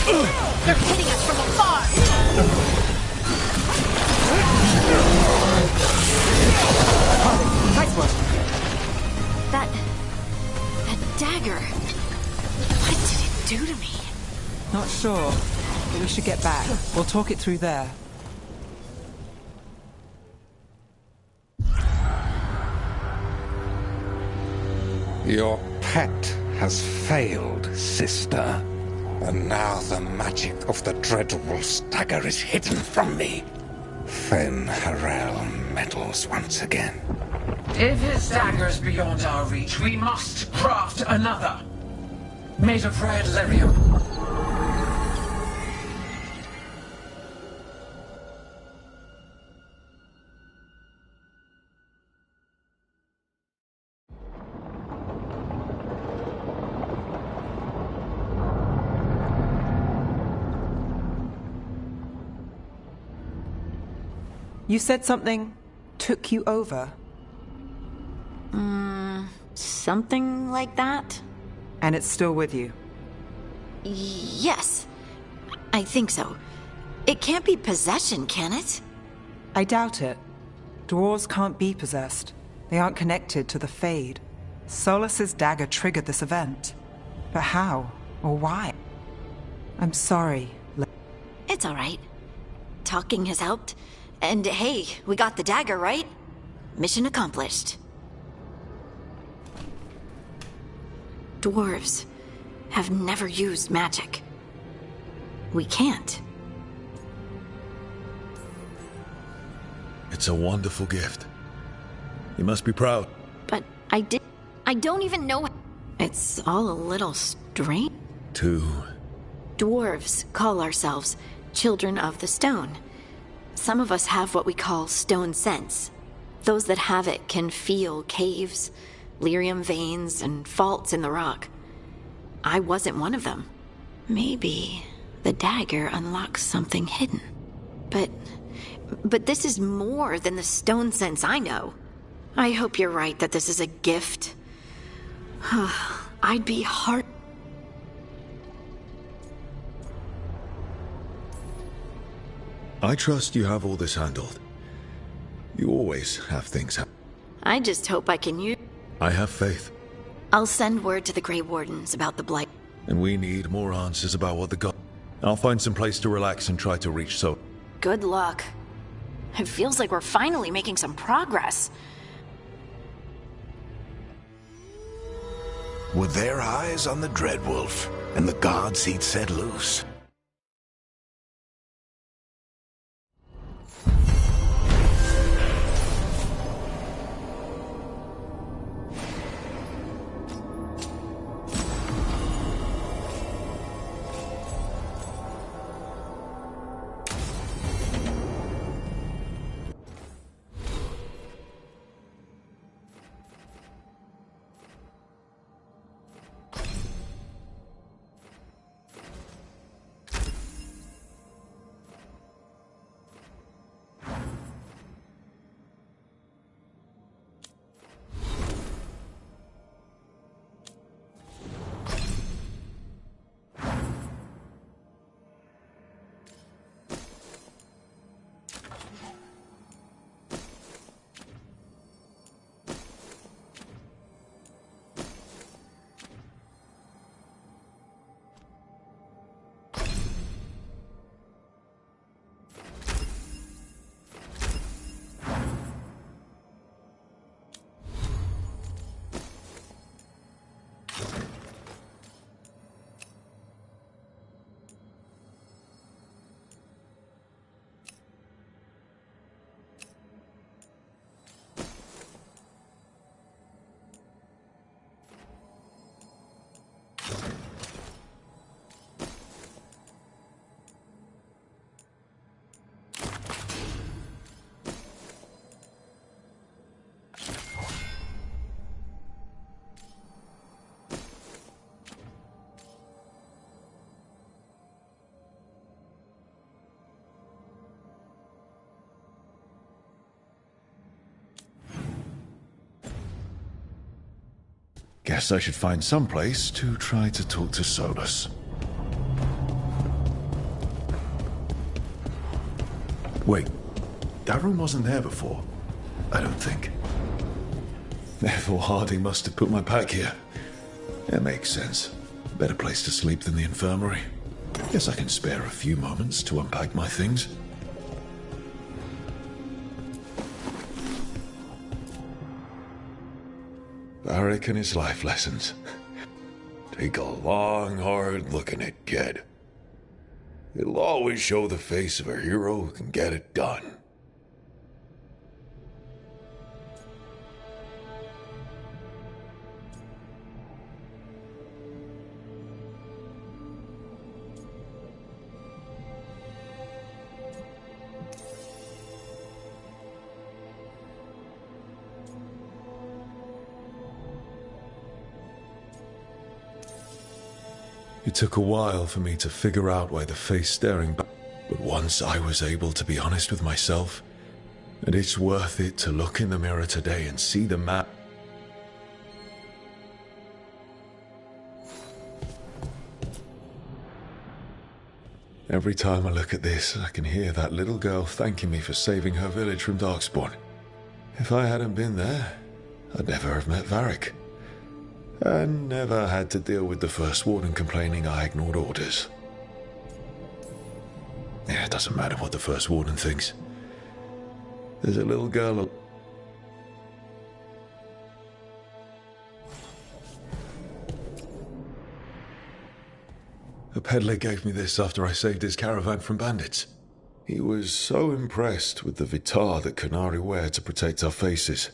They're hitting us from afar! Nice one. That dagger. What did it do to me? Not sure, but we should get back. We'll talk it through there. Your pet has failed, sister. And now the magic of the Dreadwolf's dagger is hidden from me. Fen Harel meddles once again. If his dagger's beyond our reach, we must craft another. Made of red lyrium. You said something took you over. Something like that? And it's still with you? Yes. I think so. It can't be possession, can it? I doubt it. Dwarves can't be possessed. They aren't connected to the Fade. Solus's dagger triggered this event. But how? Or why? I'm sorry. It's all right. Talking has helped. And hey, we got the dagger, right? Mission accomplished. Dwarves have never used magic. We can't. It's a wonderful gift. You must be proud. But I don't even know. It's all a little strange. Dwarves call ourselves Children of the Stone. Some of us have what we call stone sense. Those that have it can feel caves, lyrium veins, and faults in the rock. I wasn't one of them. Maybe the dagger unlocks something hidden. But this is more than the stone sense I know. I hope you're right that this is a gift. I'd be heart... I trust you have all this handled. You always have things happen. I just hope I can use... I have faith. I'll send word to the Grey Wardens about the Blight. And we need more answers about what the god... I'll find some place to relax and try to reach so... Good luck. It feels like we're finally making some progress. Were their eyes on the Dreadwolf and the gods he'd set loose? Guess I should find some place to try to talk to Solus. Wait, that room wasn't there before? I don't think. Therefore, Harding must have put my pack here. It makes sense. Better place to sleep than the infirmary. Guess I can spare a few moments to unpack my things. Varric and his life lessons. Take a long, hard look at it, kid. It'll always show the face of a hero who can get it done. It took a while for me to figure out why the face staring back, but once I was able to be honest with myself, and it's worth it to look in the mirror today and see the map. Every time I look at this, I can hear that little girl thanking me for saving her village from Darkspawn. If I hadn't been there, I'd never have met Varric. And never had to deal with the First Warden complaining I ignored orders. Yeah, it doesn't matter what the First Warden thinks. There's a little girl... A peddler gave me this after I saved his caravan from bandits. He was so impressed with the Vitar that Qunari wear to protect our faces,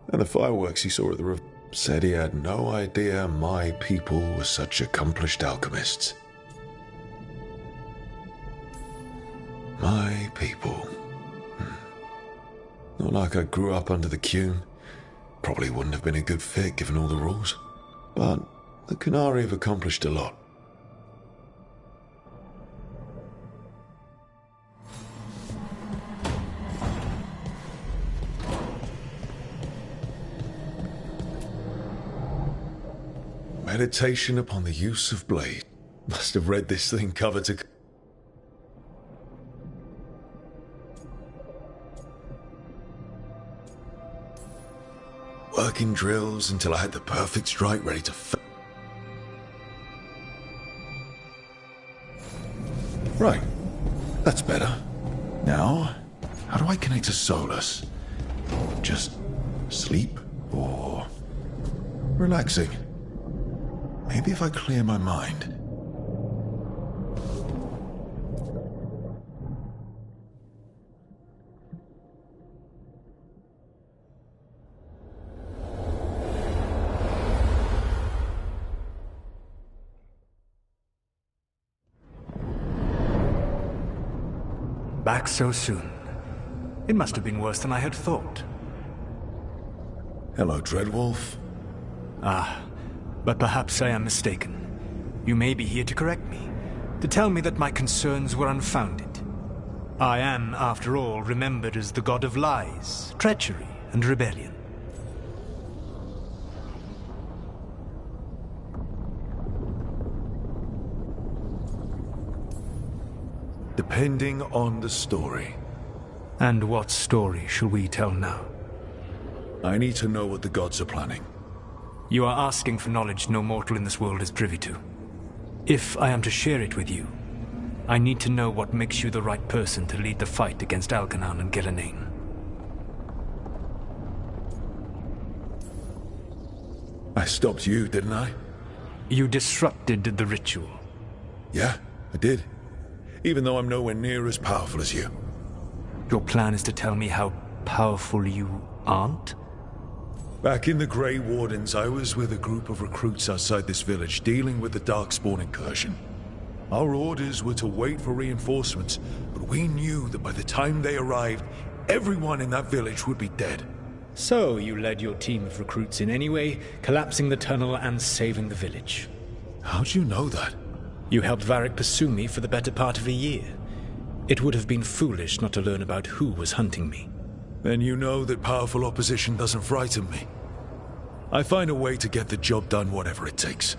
and the fireworks he saw at the river. Said he had no idea my people were such accomplished alchemists. My people. Not like I grew up under the Qun. Probably wouldn't have been a good fit given all the rules. But the Qunari have accomplished a lot. Meditation upon the use of blade. Must have read this thing cover to... Working drills until I had the perfect strike ready to... Right. That's better. Now, how do I connect to Solus? Just sleep or... relaxing? Maybe if I clear my mind. Back so soon. It must have been worse than I had thought. Hello, Dreadwolf. Ah. But perhaps I am mistaken. You may be here to correct me, to tell me that my concerns were unfounded. I am, after all, remembered as the god of lies, treachery, and rebellion. Depending on the story. And what story shall we tell now? I need to know what the gods are planning. You are asking for knowledge no mortal in this world is privy to. If I am to share it with you, I need to know what makes you the right person to lead the fight against Algernon and Ghilanane. I stopped you, didn't I? You disrupted the ritual. Yeah, I did. Even though I'm nowhere near as powerful as you. Your plan is to tell me how powerful you aren't? Back in the Grey Wardens, I was with a group of recruits outside this village dealing with the Darkspawn incursion. Our orders were to wait for reinforcements, but we knew that by the time they arrived, everyone in that village would be dead. So you led your team of recruits in any way, collapsing the tunnel and saving the village. How'd you know that? You helped Varric pursue me for the better part of a year. It would have been foolish not to learn about who was hunting me. Then you know that powerful opposition doesn't frighten me. I find a way to get the job done whatever it takes.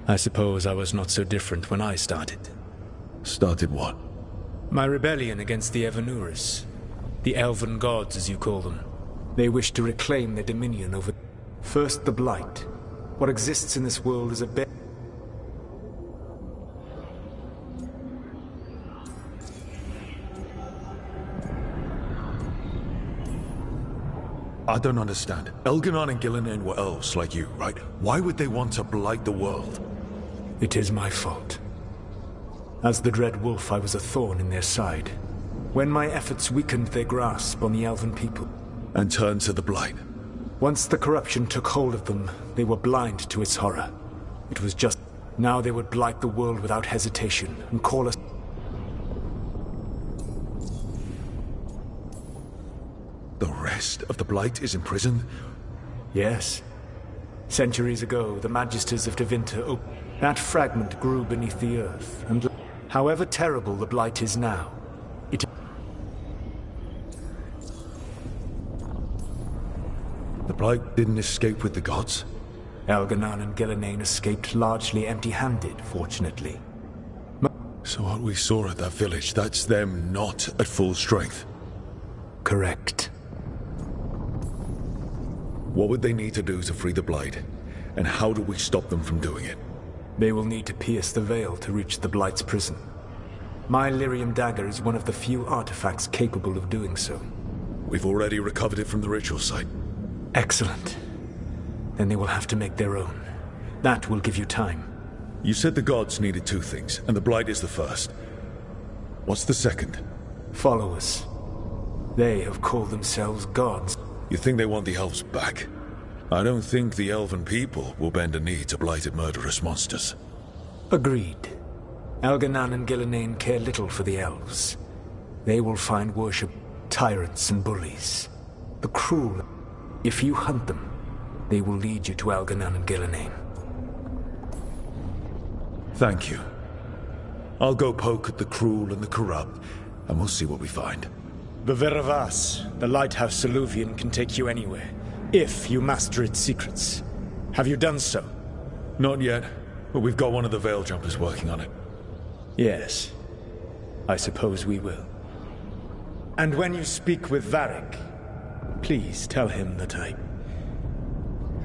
I suppose I was not so different when I started. Started what? My rebellion against the Evanuris, the elven gods as you call them. They wish to reclaim their dominion over... First the Blight. What exists in this world is a I don't understand. Elganon and Gillinan were elves like you, right? Why would they want to blight the world? It is my fault. As the Dread Wolf, I was a thorn in their side. When my efforts weakened their grasp on the elven people... And turned to the Blight. Once the corruption took hold of them, they were blind to its horror. It was just... Now they would blight the world without hesitation, and call us... The rest of the Blight is imprisoned? Yes. Centuries ago, the Magisters of Tevinter that fragment grew beneath the earth, and however terrible the Blight is now, it... The Blight didn't escape with the gods? Elganon and Gillinan escaped largely empty-handed, fortunately. So what we saw at that village, that's them not at full strength? Correct. What would they need to do to free the Blight? And how do we stop them from doing it? They will need to pierce the veil to reach the Blight's prison. My Lyrium dagger is one of the few artifacts capable of doing so. We've already recovered it from the ritual site. Excellent. Then they will have to make their own. That will give you time. You said the gods needed two things, and the Blight is the first. What's the second? Followers. They have called themselves gods. You think they want the elves back? I don't think the elven people will bend a knee to blighted murderous monsters. Agreed. Elganon and Gillinan care little for the elves. They will find worship tyrants and bullies. The cruel. If you hunt them, they will lead you to Elganon and Gillinan. Thank you. I'll go poke at the cruel and the corrupt, and we'll see what we find. The Veravas, the lighthouse Soluvian, can take you anywhere, if you master its secrets. Have you done so? Not yet, but we've got one of the Veil Jumpers working on it. Yes. I suppose we will. And when you speak with Varric, please tell him that I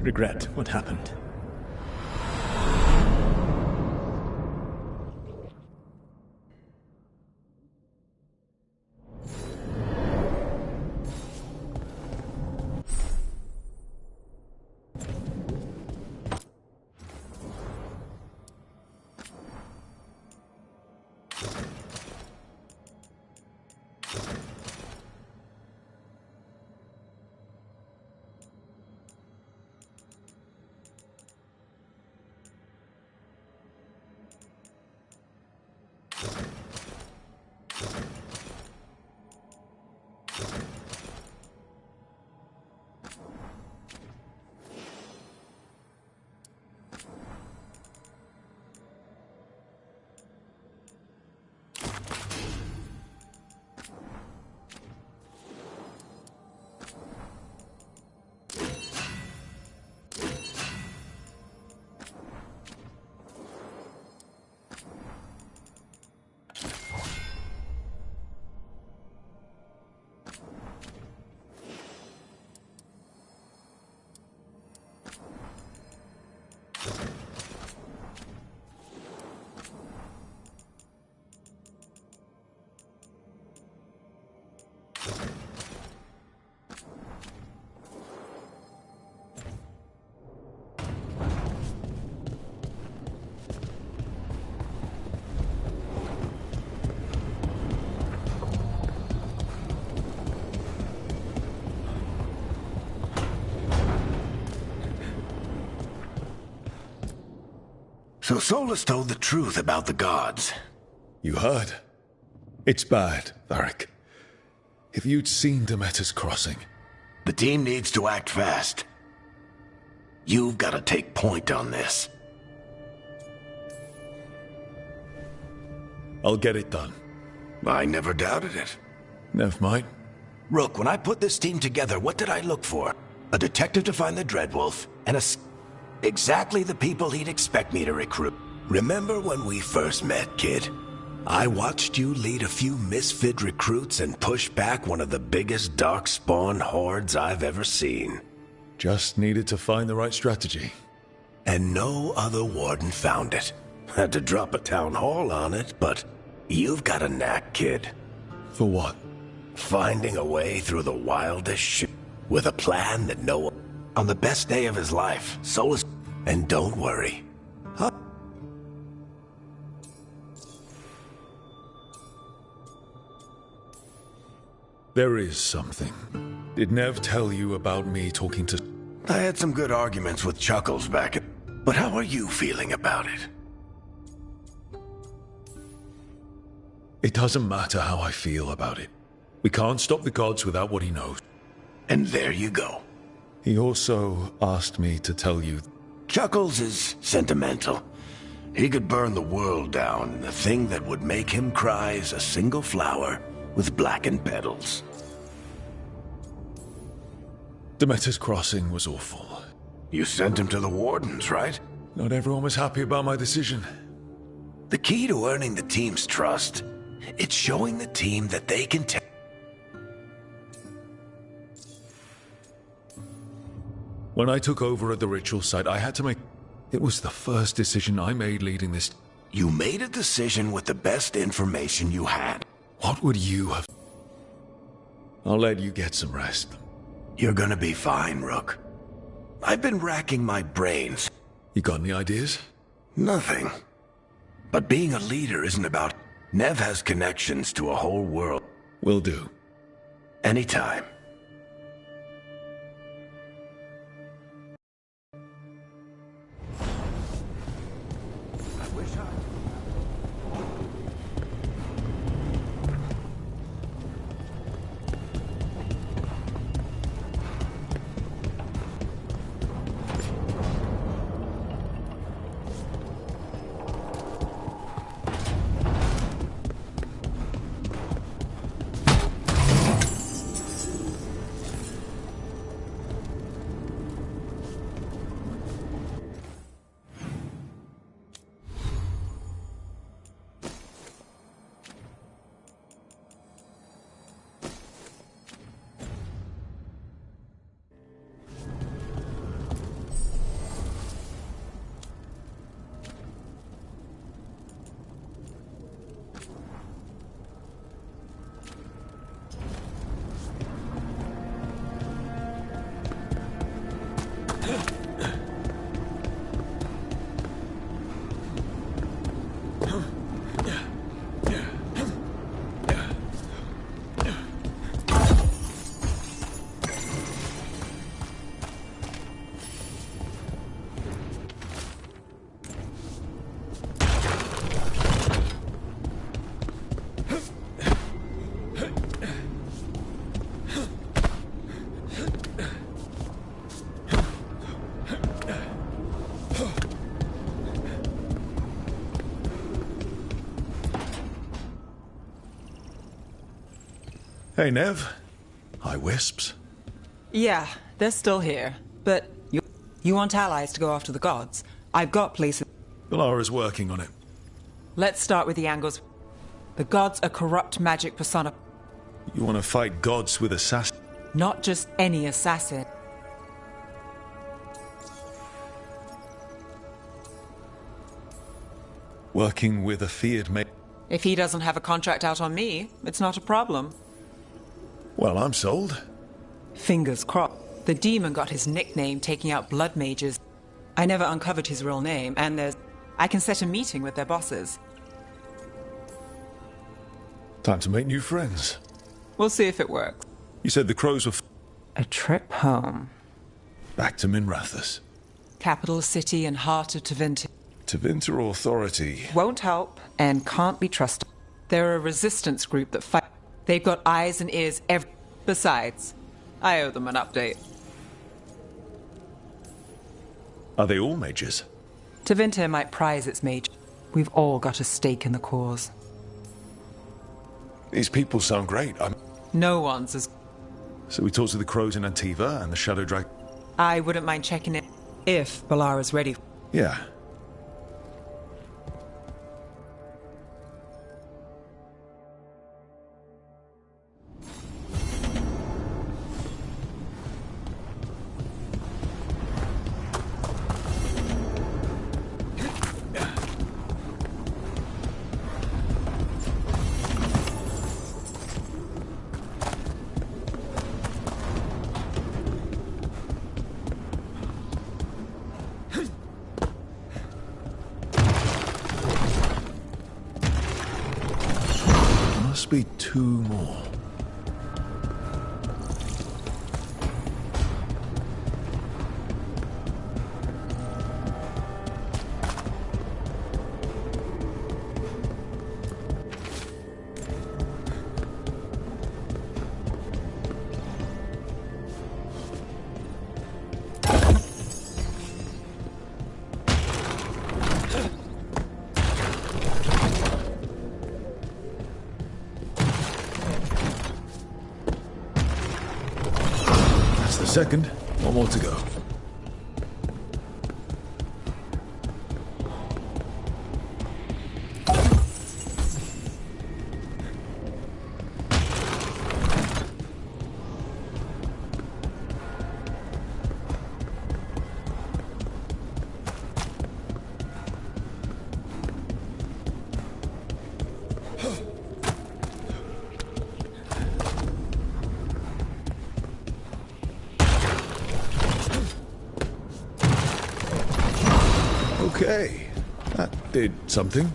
regret what happened. So Solas told the truth about the gods. You heard? It's bad, Varric. If you'd seen Demeter's crossing... The team needs to act fast. You've got to take point on this. I'll get it done. I never doubted it. Never mind. Rook, when I put this team together, what did I look for? A detective to find the Dreadwolf, and exactly the people he'd expect me to recruit. Remember when we first met, kid? I watched you lead a few misfit recruits and push back one of the biggest darkspawn hordes I've ever seen. Just needed to find the right strategy. And no other warden found it. Had to drop a town hall on it, but you've got a knack, kid. For what? Finding a way through the wildest shit with a plan that no one... On the best day of his life, Solus... And don't worry. There is something. Did Nev tell you about me talking to... I had some good arguments with Chuckles back at... But how are you feeling about it? It doesn't matter how I feel about it. We can't stop the gods without what he knows. And there you go. He also asked me to tell you... Chuckles is sentimental. He could burn the world down, and the thing that would make him cry is a single flower with blackened petals. Demeter's crossing was awful. You sent him to the Wardens, right? Not everyone was happy about my decision. The key to earning the team's trust, it's showing the team that they can tell. When I took over at the ritual site, I had to make... It was the first decision I made leading this... You made a decision with the best information you had. What would you have... I'll let you get some rest. You're gonna be fine, Rook. I've been racking my brains. You got any ideas? Nothing. But being a leader isn't about... Nev has connections to a whole world. Will do. Anytime. Hey, Nev. Hi, Wisps. Yeah, they're still here. But you want allies to go after the gods? I've got places... Valara's working on it. Let's start with the angles. The gods are corrupt magic persona. You want to fight gods with assassins? Not just any assassin. Working with a feared mate. If he doesn't have a contract out on me, it's not a problem. Well, I'm sold. Fingers crossed. The demon got his nickname taking out blood mages. I never uncovered his real name, and I can set a meeting with their bosses. Time to make new friends. We'll see if it works. You said the crows were... A trip home. Back to Minrathous. Capital city and heart of Tevinter. Tevinter Authority. Won't help and can't be trusted. They're a resistance group that fight. They've got eyes and ears Besides, I owe them an update. Are they all mages? Tevinter might prize its mage. We've all got a stake in the cause. These people sound great. No one's as... So we talked to the crows in Antiva and the Shadow Drag... I wouldn't mind checking it if Valara's ready. Yeah. must be 2 more. Second, 1 more to go. Okay, that did something.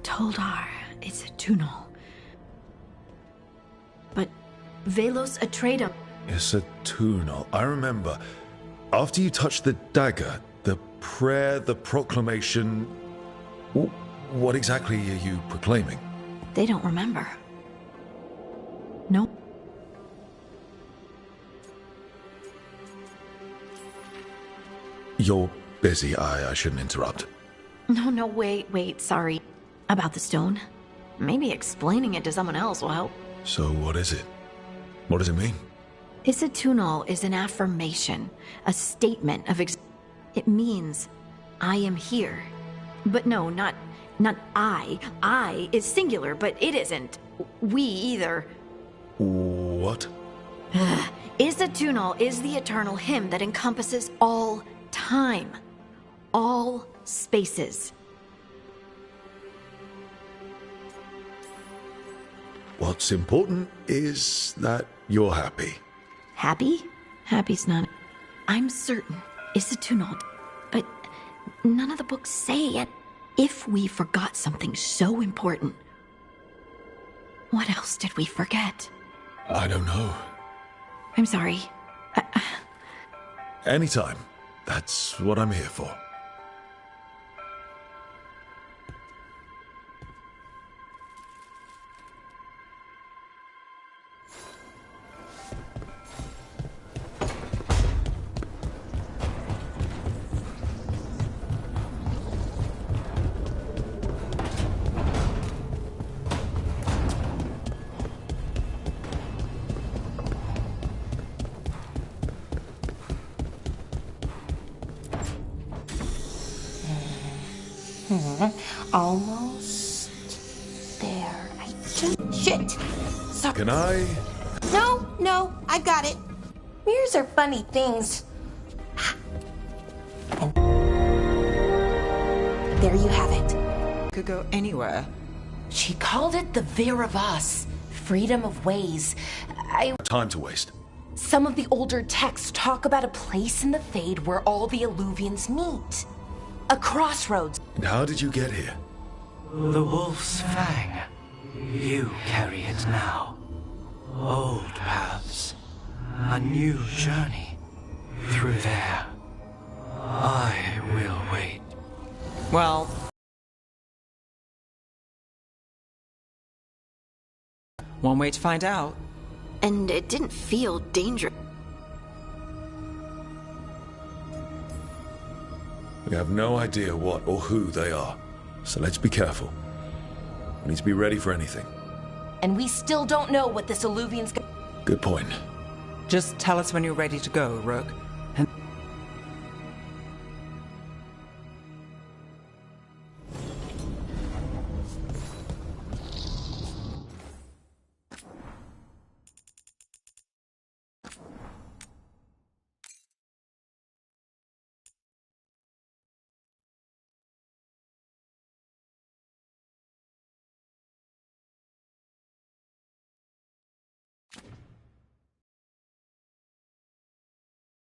Toldar, it's a Tunal. But Velos Atreides. It's a Tunal. I remember. After you touched the dagger, the prayer, the proclamation... What exactly are you proclaiming? They don't remember. No. You're busy. I shouldn't interrupt. No, wait, sorry. About the stone. Maybe explaining it to someone else will help. So what is it? What does it mean? Issa Tunal is an affirmation, a statement of It means I am here. But no, not I. I is singular, but it isn't. We either. What? Izatunal is the eternal hymn that encompasses all time. All spaces. What's important is that you're happy. Happy? Happy's not. I'm certain Izatunal, but none of the books say it. If we forgot something so important, what else did we forget? I don't know. I'm sorry. Anytime. That's what I'm here for. Almost there. Shit! Sorry. Can I? No, I got it. Mirrors are funny things. And there you have it. Could go anywhere. She called it the Viravas, freedom of ways. Time to waste. Some of the older texts talk about a place in the Fade where all the Illuvians meet. A crossroads. And how did you get here? The Wolf's Fang. You carry it now. Old paths. A new journey. Through there. I will wait. Well... one way to find out. And it didn't feel dangerous. We have no idea what or who they are, so let's be careful. We need to be ready for anything. And we still don't know what this Illuvian's... Good point. Just tell us when you're ready to go, Rook.